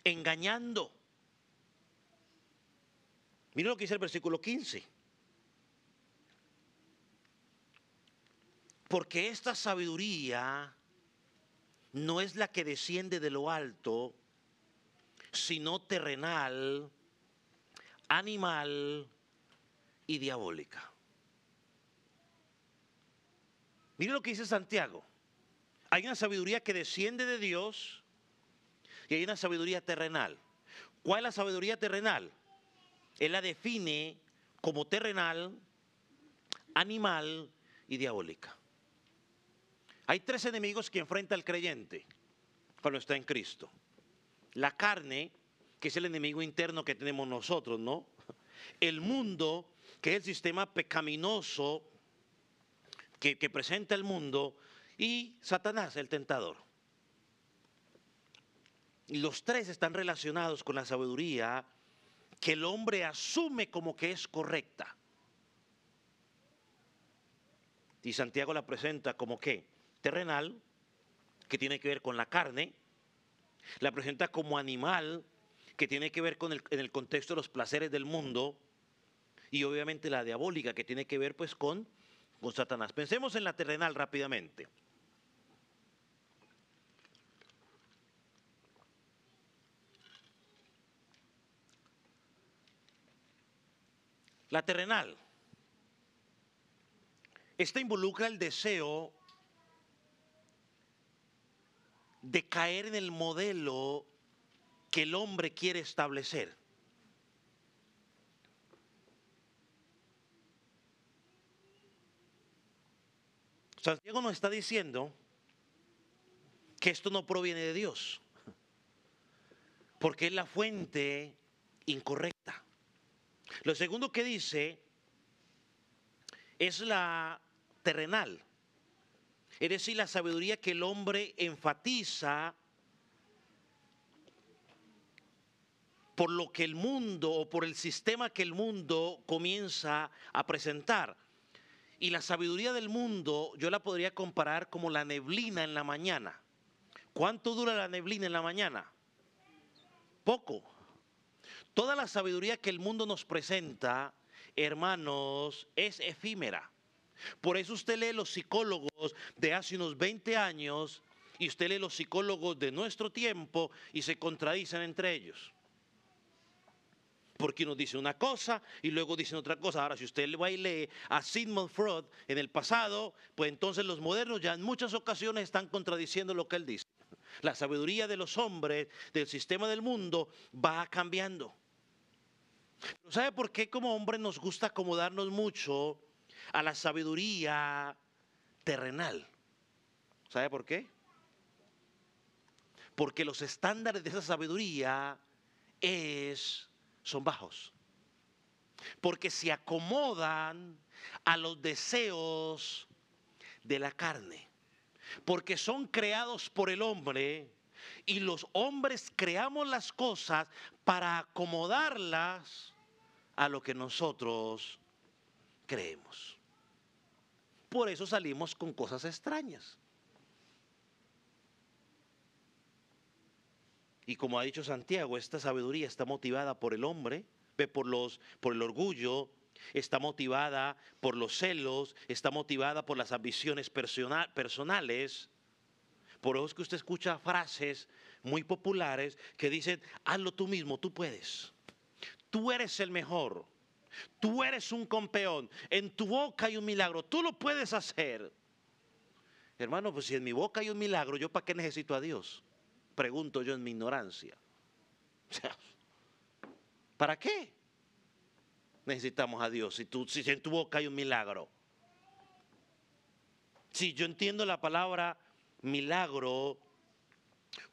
engañando. Mira lo que dice el versículo 15. Porque esta sabiduría no es la que desciende de lo alto, sino terrenal, animal y diabólica. Mire lo que dice Santiago. Hay una sabiduría que desciende de Dios y hay una sabiduría terrenal. ¿Cuál es la sabiduría terrenal? Él la define como terrenal, animal y diabólica. Hay tres enemigos que enfrenta el creyente cuando está en Cristo. La carne, que es el enemigo interno que tenemos nosotros, ¿no? El mundo, que es el sistema pecaminoso que presenta el mundo, y Satanás, el tentador. Y los tres están relacionados con la sabiduría que el hombre asume como que es correcta. Y Santiago la presenta como que terrenal, que tiene que ver con la carne, la presenta como animal, que tiene que ver con en el contexto de los placeres del mundo, y obviamente la diabólica, que tiene que ver pues con Satanás. Pensemos en la terrenal rápidamente. La terrenal. Esta involucra el deseo de caer en el modelo que el hombre quiere establecer. Santiago nos está diciendo que esto no proviene de Dios, porque es la fuente incorrecta. Lo segundo que dice es la terrenal, es decir, la sabiduría que el hombre enfatiza por lo que el mundo o por el sistema que el mundo comienza a presentar. Y la sabiduría del mundo yo la podría comparar como la neblina en la mañana. ¿Cuánto dura la neblina en la mañana? Poco. Toda la sabiduría que el mundo nos presenta, hermanos, es efímera. Por eso usted lee los psicólogos de hace unos 20 años y usted lee los psicólogos de nuestro tiempo y se contradicen entre ellos. Porque uno dice una cosa y luego dicen otra cosa. Ahora, si usted va y lee a Sigmund Freud en el pasado, pues entonces los modernos ya en muchas ocasiones están contradiciendo lo que él dice. La sabiduría de los hombres, del sistema del mundo, va cambiando. ¿Sabe por qué como hombres nos gusta acomodarnos mucho a la sabiduría terrenal? ¿Sabe por qué? Porque los estándares de esa sabiduría son bajos. Porque se acomodan a los deseos de la carne. Porque son creados por el hombre y los hombres creamos las cosas para acomodarlas a lo que nosotros creemos. Por eso salimos con cosas extrañas. Y como ha dicho Santiago, esta sabiduría está motivada por el hombre, por el orgullo, está motivada por los celos, está motivada por las ambiciones personales. Por eso es que usted escucha frases muy populares que dicen, hazlo tú mismo, tú puedes. Tú eres el mejor. Tú eres un campeón. En tu boca hay un milagro. Tú lo puedes hacer. Hermano, pues si en mi boca hay un milagro, ¿yo para qué necesito a Dios? Pregunto yo en mi ignorancia. O sea, ¿para qué necesitamos a Dios si en tu boca hay un milagro? Si yo entiendo la palabra milagro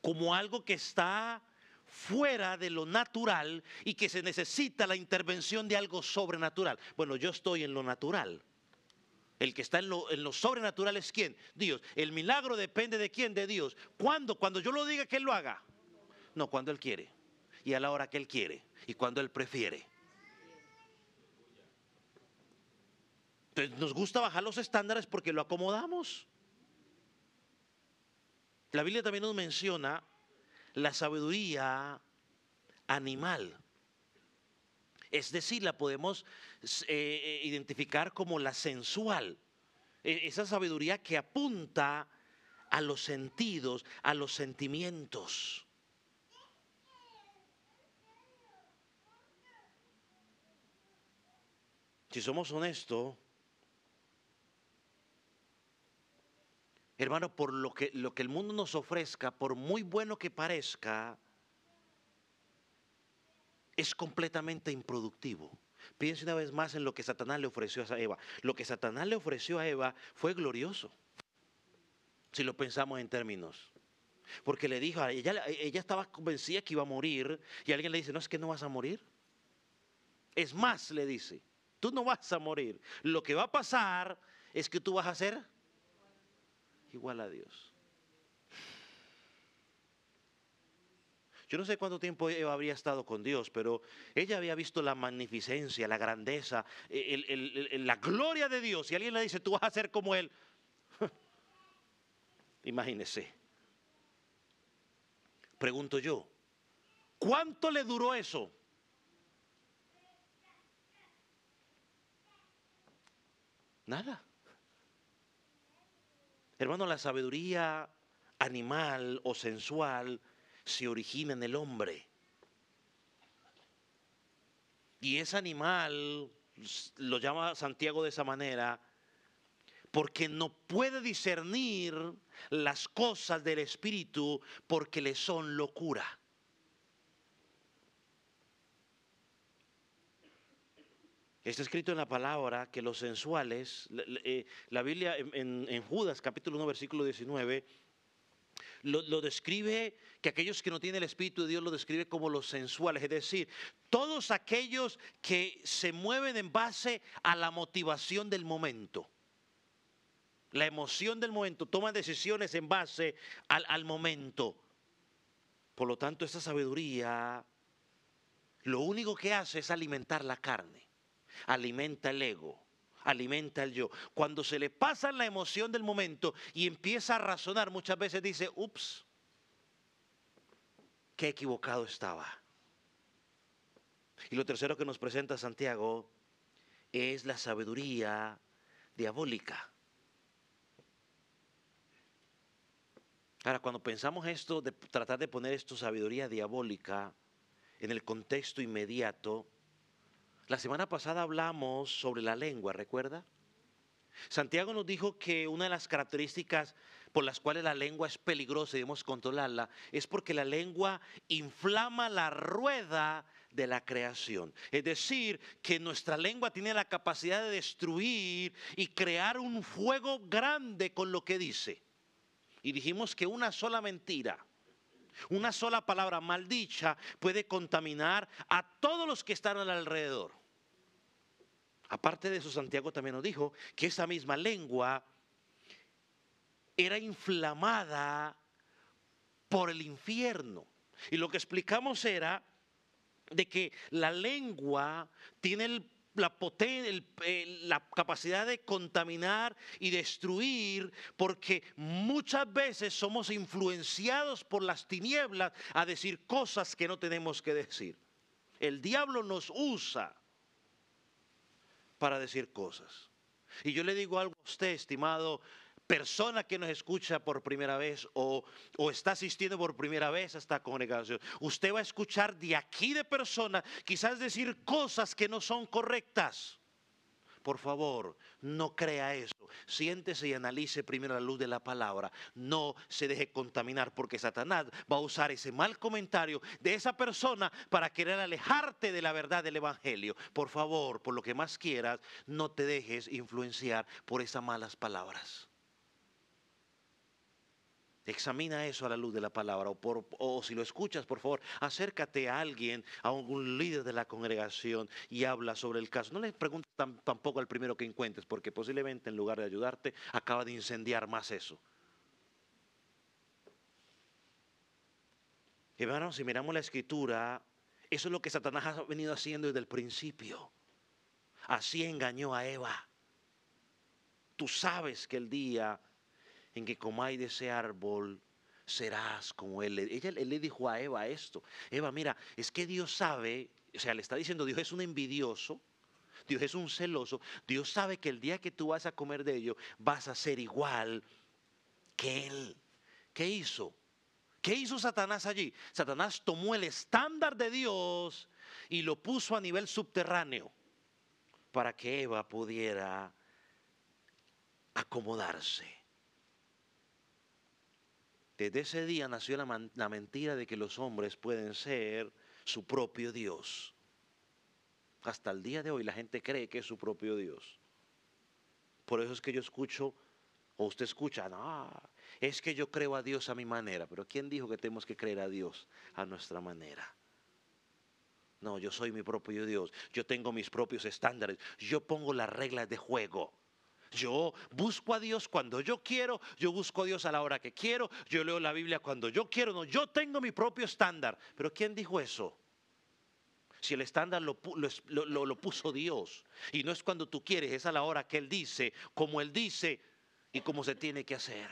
como algo que está fuera de lo natural y que se necesita la intervención de algo sobrenatural. Bueno, yo estoy en lo natural. El que está en lo sobrenatural es ¿quién? Dios. El milagro depende de quién, de Dios. ¿Cuándo? Cuando yo lo diga que Él lo haga. No, cuando Él quiere. Y a la hora que Él quiere. Y cuando Él prefiere. Entonces nos gusta bajar los estándares porque lo acomodamos. La Biblia también nos menciona la sabiduría animal. Es decir, la podemos identificar como la sensual. Esa sabiduría que apunta a los sentidos, a los sentimientos. Si somos honestos, hermano, por lo que el mundo nos ofrezca, por muy bueno que parezca, es completamente improductivo. Piense una vez más en lo que Satanás le ofreció a Eva. Lo que Satanás le ofreció a Eva fue glorioso, si lo pensamos en términos. Porque le dijo, ella estaba convencida que iba a morir, y alguien le dice, no, es que no vas a morir. Es más, le dice, tú no vas a morir. Lo que va a pasar es que tú vas a ser igual a Dios. Yo no sé cuánto tiempo Eva habría estado con Dios, pero ella había visto la magnificencia, la grandeza, la gloria de Dios. Y alguien le dice, tú vas a ser como Él. Imagínese. Pregunto yo, ¿cuánto le duró eso? Nada. Hermano, la sabiduría animal o sensual se origina en el hombre. Y ese animal, lo llama Santiago de esa manera, porque no puede discernir las cosas del Espíritu porque le son locura. Está escrito en la palabra que los sensuales, la Biblia en Judas capítulo 1 versículo 19, lo describe, que aquellos que no tienen el Espíritu de Dios lo describe como los sensuales, es decir, todos aquellos que se mueven en base a la motivación del momento. La emoción del momento, toman decisiones en base al momento. Por lo tanto, esta sabiduría lo único que hace es alimentar la carne, alimenta el ego, alimenta el yo. Cuando se le pasa la emoción del momento y empieza a razonar, muchas veces dice, ups, qué equivocado estaba. Y lo tercero que nos presenta Santiago es la sabiduría diabólica. Ahora, cuando pensamos esto, de tratar de poner esto, sabiduría diabólica, en el contexto inmediato, la semana pasada hablamos sobre la lengua, ¿recuerda? Santiago nos dijo que una de las características por las cuales la lengua es peligrosa y debemos controlarla es porque la lengua inflama la rueda de la creación. Es decir, que nuestra lengua tiene la capacidad de destruir y crear un fuego grande con lo que dice. Y dijimos que una sola mentira, una sola palabra maldicha puede contaminar a todos los que están alrededor. Aparte de eso, Santiago también nos dijo que esa misma lengua era inflamada por el infierno. Y lo que explicamos era de que la lengua tiene la capacidad de contaminar y destruir, porque muchas veces somos influenciados por las tinieblas a decir cosas que no tenemos que decir. El diablo nos usa para decir cosas. Y yo le digo algo a usted, estimado persona que nos escucha por primera vez o está asistiendo por primera vez a esta congregación. Usted va a escuchar de aquí de personas quizás decir cosas que no son correctas. Por favor, no crea eso. Siéntese y analice primero la luz de la palabra. No se deje contaminar, porque Satanás va a usar ese mal comentario de esa persona para querer alejarte de la verdad del evangelio. Por favor, por lo que más quieras, no te dejes influenciar por esas malas palabras. Examina eso a la luz de la palabra, o si lo escuchas, por favor, acércate a alguien, a algún líder de la congregación y habla sobre el caso. No le preguntes tampoco al primero que encuentres, porque posiblemente en lugar de ayudarte, acaba de incendiar más eso. Hermanos, si miramos la escritura, eso es lo que Satanás ha venido haciendo desde el principio. Así engañó a Eva. Tú sabes que el día en que comáis de ese árbol, serás como él. Él le dijo a Eva esto. Eva, mira, es que Dios sabe, o sea, le está diciendo, Dios es un envidioso, Dios es un celoso. Dios sabe que el día que tú vas a comer de ello, vas a ser igual que él. ¿Qué hizo? ¿Qué hizo Satanás allí? Satanás tomó el estándar de Dios y lo puso a nivel subterráneo para que Eva pudiera acomodarse. Desde ese día nació la mentira de que los hombres pueden ser su propio Dios. Hasta el día de hoy la gente cree que es su propio Dios. Por eso es que yo escucho, o usted escucha, no, es que yo creo a Dios a mi manera. Pero ¿quién dijo que tenemos que creer a Dios a nuestra manera? No, yo soy mi propio Dios. Yo tengo mis propios estándares. Yo pongo las reglas de juego. Yo busco a Dios cuando yo quiero, yo busco a Dios a la hora que quiero, yo leo la Biblia cuando yo quiero. No, yo tengo mi propio estándar. Pero ¿quién dijo eso? Si el estándar lo puso Dios. Y no es cuando tú quieres, es a la hora que Él dice, como Él dice y como se tiene que hacer.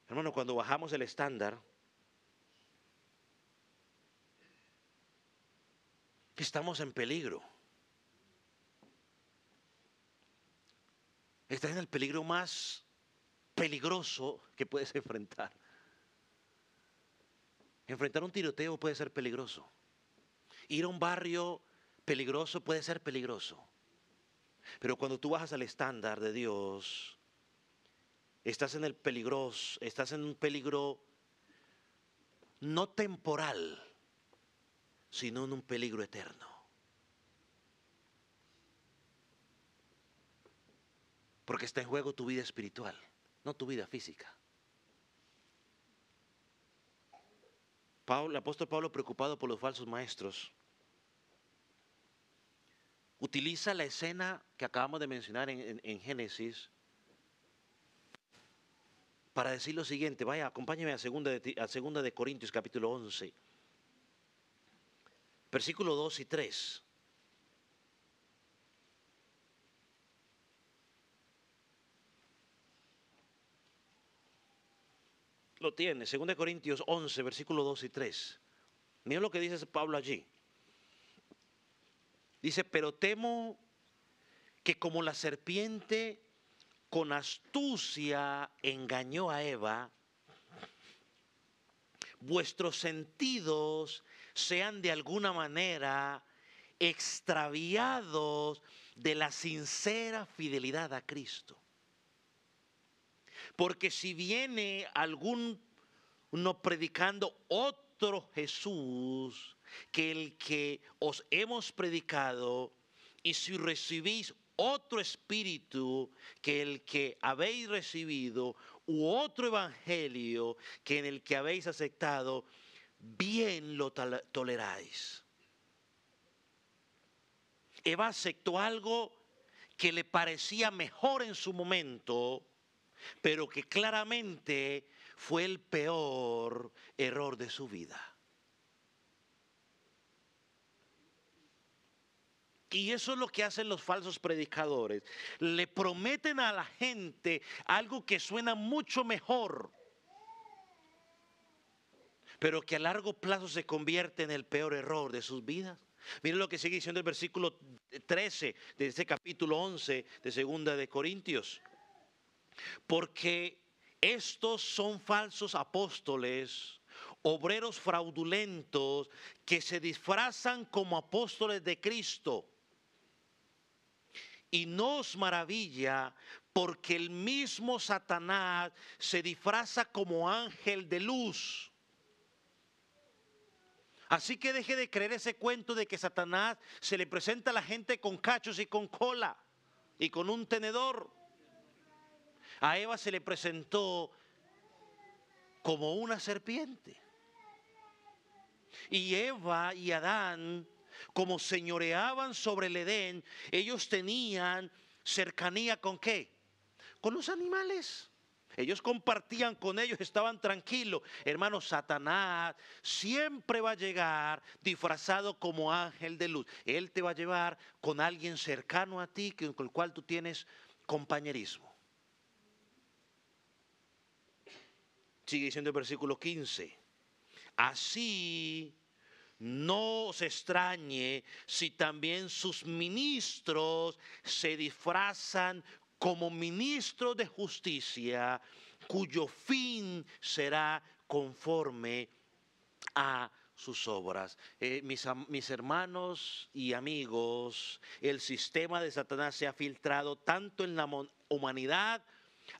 Hermano, cuando bajamos el estándar, estamos en peligro. Estás en el peligro más peligroso que puedes enfrentar. Enfrentar un tiroteo puede ser peligroso. Ir a un barrio peligroso puede ser peligroso. Pero cuando tú bajas al estándar de Dios, estás en el peligroso, estás en un peligro no temporal, sino en un peligro eterno. Porque está en juego tu vida espiritual, no tu vida física. El apóstol Pablo, preocupado por los falsos maestros, utiliza la escena que acabamos de mencionar en Génesis para decir lo siguiente. Vaya, acompáñeme a segunda de Corintios capítulo 11, versículo 2 y 3. Lo tiene, 2 Corintios 11, versículo 2 y 3. Mira lo que dice Pablo allí. Dice, pero temo que como la serpiente con astucia engañó a Eva, vuestros sentidos sean de alguna manera extraviados de la sincera fidelidad a Cristo. Porque si viene alguno predicando otro Jesús que el que os hemos predicado, y si recibís otro espíritu que el que habéis recibido, u otro evangelio que en el que habéis aceptado, bien lo toleráis. Eva aceptó algo que le parecía mejor en su momento, pero que claramente fue el peor error de su vida. Y eso es lo que hacen los falsos predicadores. Le prometen a la gente algo que suena mucho mejor, pero que a largo plazo se convierte en el peor error de sus vidas. Miren lo que sigue diciendo el versículo 13 de este capítulo 11 de Segunda de Corintios. Porque estos son falsos apóstoles, obreros fraudulentos que se disfrazan como apóstoles de Cristo. Y no os maravilla, porque el mismo Satanás se disfraza como ángel de luz. Así que deje de creer ese cuento de que Satanás se le presenta a la gente con cachos y con cola y con un tenedor. A Eva se le presentó como una serpiente. Y Eva y Adán, como señoreaban sobre el Edén, ellos tenían cercanía ¿con qué? Con los animales. Ellos compartían con ellos, estaban tranquilos. Hermano, Satanás siempre va a llegar disfrazado como ángel de luz. Él te va a llevar con alguien cercano a ti, con el cual tú tienes compañerismo. Sigue diciendo el versículo 15. Así no os extrañe si también sus ministros se disfrazan como ministros de justicia, cuyo fin será conforme a sus obras. Mis hermanos y amigos, el sistema de Satanás se ha filtrado tanto en la humanidad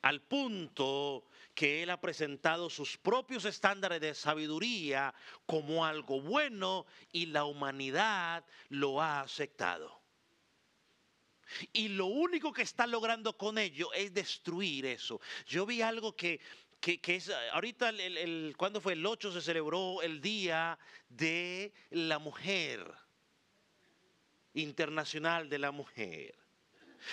al punto que él ha presentado sus propios estándares de sabiduría como algo bueno y la humanidad lo ha aceptado. Y lo único que está logrando con ello es destruir eso. Yo vi algo que que es, ahorita, ¿cuándo fue? El 8 se celebró el Día de la Mujer, Internacional de la Mujer.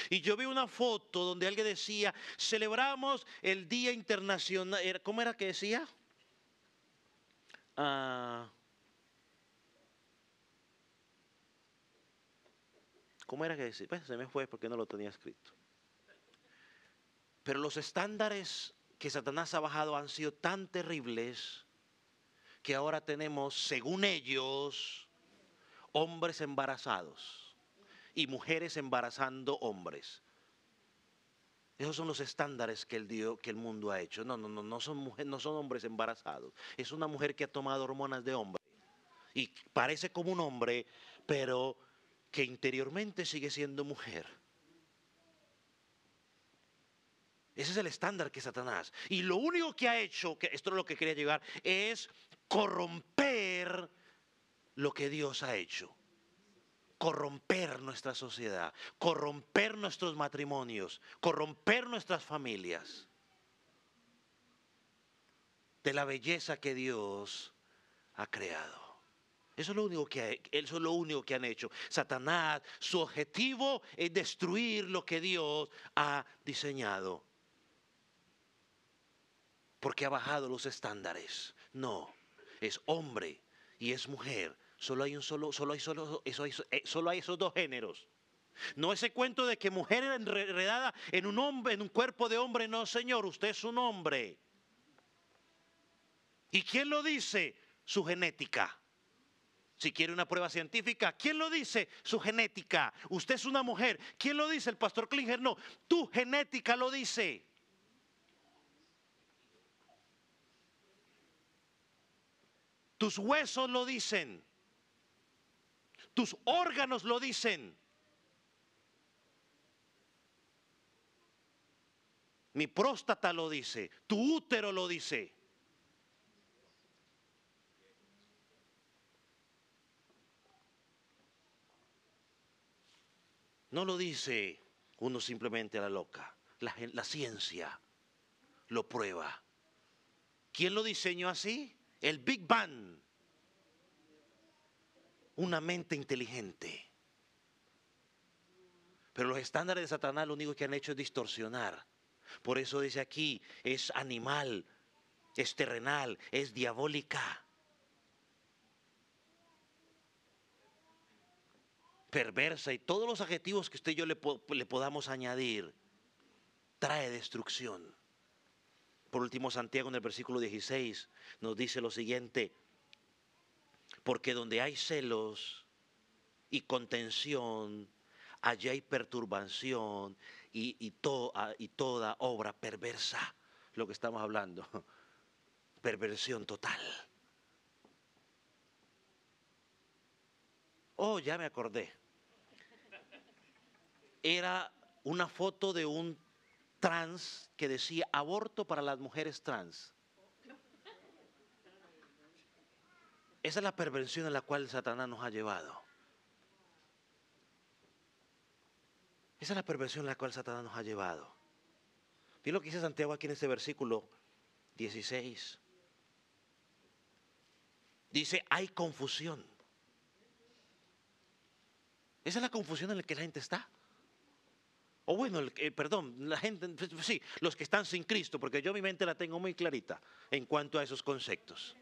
Y yo vi una foto donde alguien decía, celebramos el Día Internacional, ¿cómo era que decía? ¿Cómo era que decía? Pues se me fue porque no lo tenía escrito. Pero los estándares que Satanás ha bajado han sido tan terribles que ahora tenemos, según ellos, hombres embarazados y mujeres embarazando hombres. Esos son los estándares que el mundo ha hecho. No son mujeres, no son hombres embarazados. Es una mujer que ha tomado hormonas de hombre y parece como un hombre, pero que interiormente sigue siendo mujer. Ese es el estándar que Satanás. Y lo único que ha hecho, que esto es lo que quería llegar, es corromper lo que Dios ha hecho. Corromper nuestra sociedad, corromper nuestros matrimonios, corromper nuestras familias de la belleza que Dios ha creado. Eso es lo único que han hecho. Satanás, su objetivo es destruir lo que Dios ha diseñado. Porque ha bajado los estándares. No, es hombre y es mujer. Solo hay esos dos géneros. No ese cuento de que mujer enredada en un hombre, en un cuerpo de hombre. No, señor, usted es un hombre. ¿Y quién lo dice? Su genética. Si quiere una prueba científica, ¿quién lo dice? Su genética. Usted es una mujer. ¿Quién lo dice? El pastor Klinger. No, tu genética lo dice. Tus huesos lo dicen. Tus órganos lo dicen. Mi próstata lo dice. Tu útero lo dice. No lo dice uno simplemente a la loca. La ciencia lo prueba. ¿Quién lo diseñó así? El Big Bang. Una mente inteligente. Pero los estándares de Satanás lo único que han hecho es distorsionar. Por eso dice aquí, es animal, es terrenal, es diabólica. Perversa y todos los adjetivos que usted y yo le podamos añadir, trae destrucción. Por último, Santiago en el versículo 16 nos dice lo siguiente: porque donde hay celos y contención, allí hay perturbación y toda obra perversa. Lo que estamos hablando, perversión total. Oh, ya me acordé. Era una foto de un trans que decía aborto para las mujeres trans. Esa es la perversión en la cual Satanás nos ha llevado. Esa es la perversión en la cual Satanás nos ha llevado. Mira lo que dice Santiago aquí en este versículo 16. Dice, hay confusión. Esa es la confusión en la que la gente está. O bueno, la gente, sí, los que están sin Cristo, porque yo mi mente la tengo muy clarita en cuanto a esos conceptos.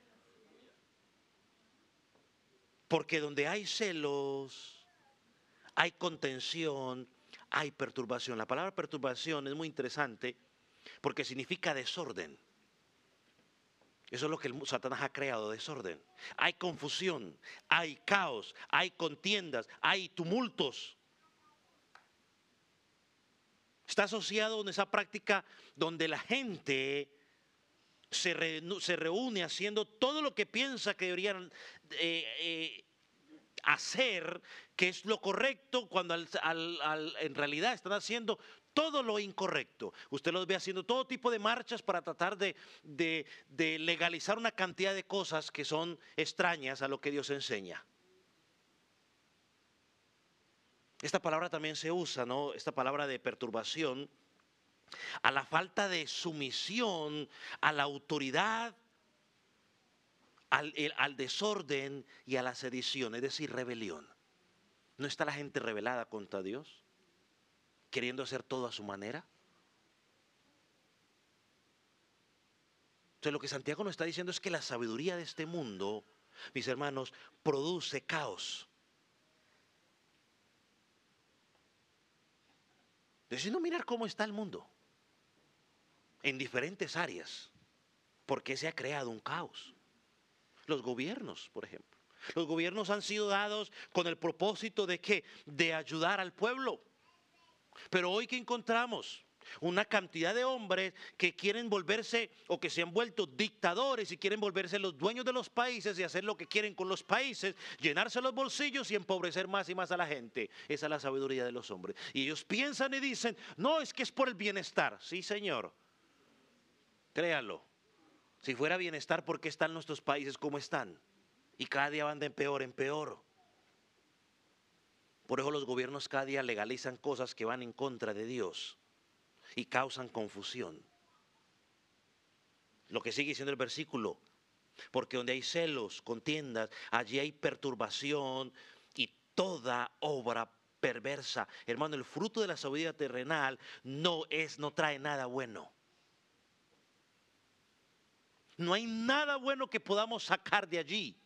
Porque donde hay celos, hay contención, hay perturbación. La palabra perturbación es muy interesante porque significa desorden. Eso es lo que Satanás ha creado, desorden. Hay confusión, hay caos, hay contiendas, hay tumultos. Está asociado con esa práctica donde la gente se reúne haciendo todo lo que piensa que deberían hacer, que es lo correcto, cuando en realidad están haciendo todo lo incorrecto. Usted los ve haciendo todo tipo de marchas para tratar de legalizar una cantidad de cosas que son extrañas a lo que Dios enseña. Esta palabra también se usa, ¿no? Esta palabra de perturbación a la falta de sumisión, a la autoridad, al desorden y a la sedición, es decir, rebelión. ¿No está la gente rebelada contra Dios? Queriendo hacer todo a su manera. Entonces lo que Santiago nos está diciendo es que la sabiduría de este mundo, mis hermanos, produce caos. Decido mirar cómo está el mundo en diferentes áreas. ¿Por qué se ha creado un caos? Los gobiernos, por ejemplo. Los gobiernos han sido dados con el propósito de ¿qué? De ayudar al pueblo. Pero hoy, ¿qué encontramos? Una cantidad de hombres que quieren volverse o que se han vuelto dictadores y quieren volverse los dueños de los países y hacer lo que quieren con los países, llenarse los bolsillos y empobrecer más y más a la gente. Esa es la sabiduría de los hombres. Y ellos piensan y dicen, no, es que es por el bienestar. Sí, señor. Créalo. Si fuera bienestar, ¿por qué están nuestros países como están? Y cada día van de peor en peor. Por eso los gobiernos cada día legalizan cosas que van en contra de Dios y causan confusión. Lo que sigue diciendo el versículo, porque donde hay celos, contiendas, allí hay perturbación y toda obra perversa. Hermano, el fruto de la sabiduría terrenal no trae nada bueno. No hay nada bueno que podamos sacar de allí.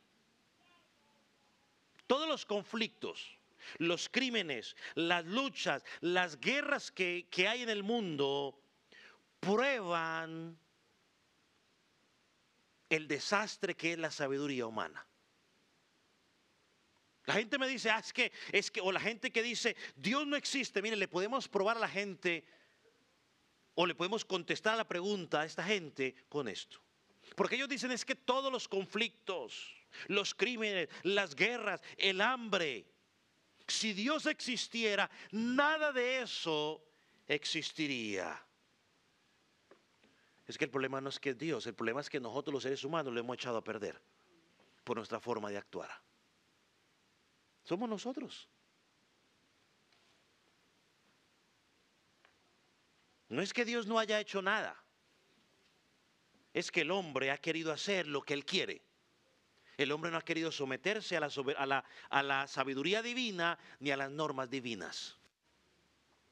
Todos los conflictos, los crímenes, las luchas, las guerras que hay en el mundo prueban el desastre que es la sabiduría humana. La gente me dice, o la gente que dice, Dios no existe. Mire, le podemos probar a la gente o le podemos contestar a la pregunta a esta gente con esto. Porque ellos dicen es que todos los conflictos, los crímenes, las guerras, el hambre, si Dios existiera, nada de eso existiría. Es que el problema no es que es Dios, el problema es que nosotros los seres humanos lo hemos echado a perder por nuestra forma de actuar. Somos nosotros. No es que Dios no haya hecho nada. Es que el hombre ha querido hacer lo que él quiere. El hombre no ha querido someterse a la sabiduría divina ni a las normas divinas.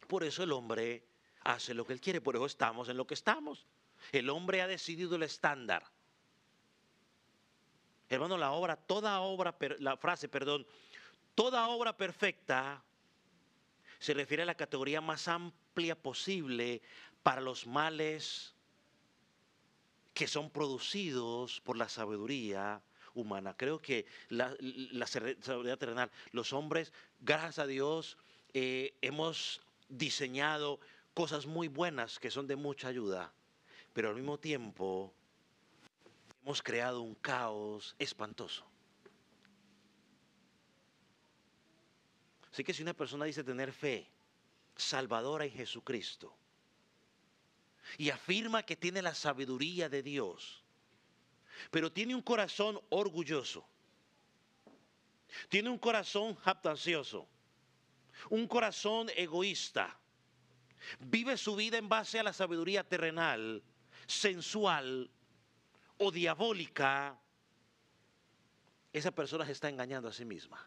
Por eso el hombre hace lo que él quiere, por eso estamos en lo que estamos. El hombre ha decidido el estándar. Hermano, toda obra perfecta se refiere a la categoría más amplia posible para los males que son producidos por la sabiduría humana. Creo que la sabiduría terrenal, los hombres, gracias a Dios, hemos diseñado cosas muy buenas que son de mucha ayuda, pero al mismo tiempo hemos creado un caos espantoso. Así que si una persona dice tener fe salvadora en Jesucristo y afirma que tiene la sabiduría de Dios, pero tiene un corazón orgulloso, tiene un corazón jactancioso, un corazón egoísta, vive su vida en base a la sabiduría terrenal, sensual o diabólica, esa persona se está engañando a sí misma.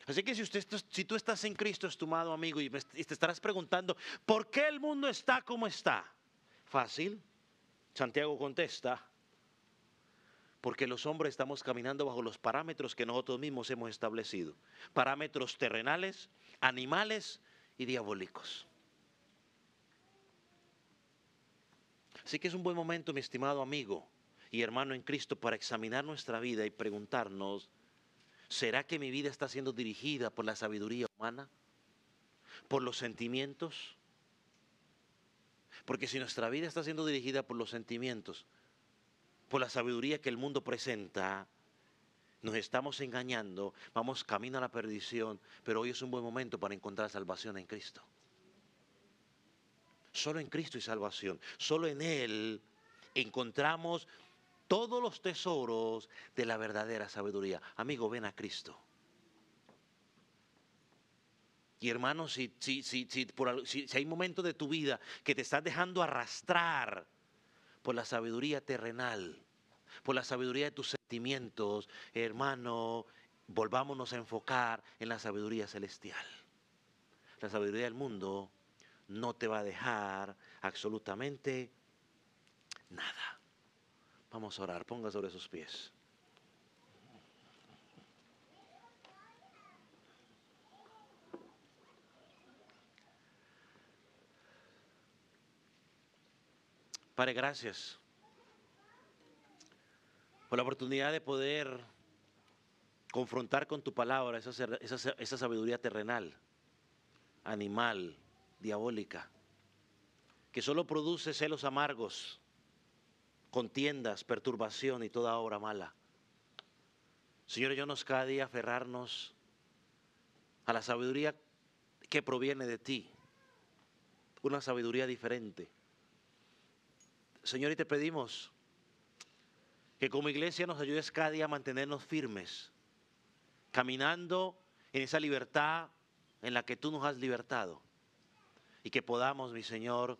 Así que si tú estás en Cristo, estimado amigo, y te estarás preguntando, ¿por qué el mundo está como está? Fácil. Santiago contesta, porque los hombres estamos caminando bajo los parámetros que nosotros mismos hemos establecido. Parámetros terrenales, animales y diabólicos. Así que es un buen momento, mi estimado amigo y hermano en Cristo, para examinar nuestra vida y preguntarnos, ¿será que mi vida está siendo dirigida por la sabiduría humana? ¿Por los sentimientos? Porque si nuestra vida está siendo dirigida por los sentimientos, por la sabiduría que el mundo presenta, nos estamos engañando, vamos camino a la perdición, pero hoy es un buen momento para encontrar salvación en Cristo. Solo en Cristo hay salvación, solo en Él encontramos todos los tesoros de la verdadera sabiduría. Amigo, ven a Cristo. Y hermano, si hay momentos de tu vida que te estás dejando arrastrar por la sabiduría terrenal, por la sabiduría de tus sentimientos, hermano, volvámonos a enfocar en la sabiduría celestial. La sabiduría del mundo no te va a dejar absolutamente nada. Vamos a orar, ponga sobre sus pies. Padre, gracias por la oportunidad de poder confrontar con tu palabra esa sabiduría terrenal, animal, diabólica, que solo produce celos amargos, contiendas, perturbación y toda obra mala. Señor, ayúdanos cada día a aferrarnos a la sabiduría que proviene de ti, una sabiduría diferente. Señor, y te pedimos que como iglesia nos ayudes cada día a mantenernos firmes, caminando en esa libertad en la que tú nos has libertado. Y que podamos, mi Señor,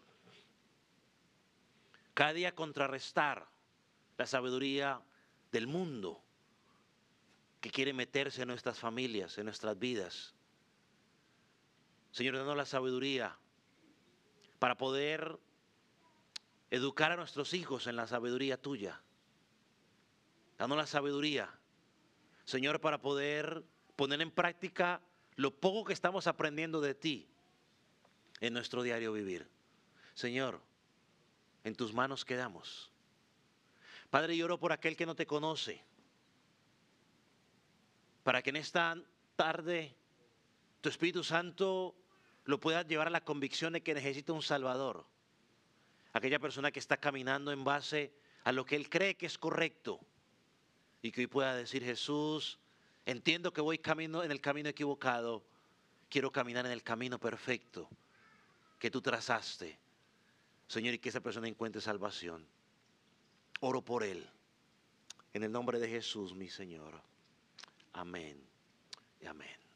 cada día contrarrestar la sabiduría del mundo que quiere meterse en nuestras familias, en nuestras vidas. Señor, danos la sabiduría para poder educar a nuestros hijos en la sabiduría tuya. Danos la sabiduría, Señor, para poder poner en práctica lo poco que estamos aprendiendo de ti en nuestro diario vivir. Señor, en tus manos quedamos. Padre, yo oro por aquel que no te conoce, para que en esta tarde tu Espíritu Santo lo pueda llevar a la convicción de que necesita un Salvador. Aquella persona que está caminando en base a lo que él cree que es correcto y que hoy pueda decir: Jesús, entiendo que voy camino en el camino equivocado, quiero caminar en el camino perfecto que tú trazaste. Señor, y que esa persona encuentre salvación. Oro por él, en el nombre de Jesús, mi Señor. Amén y amén.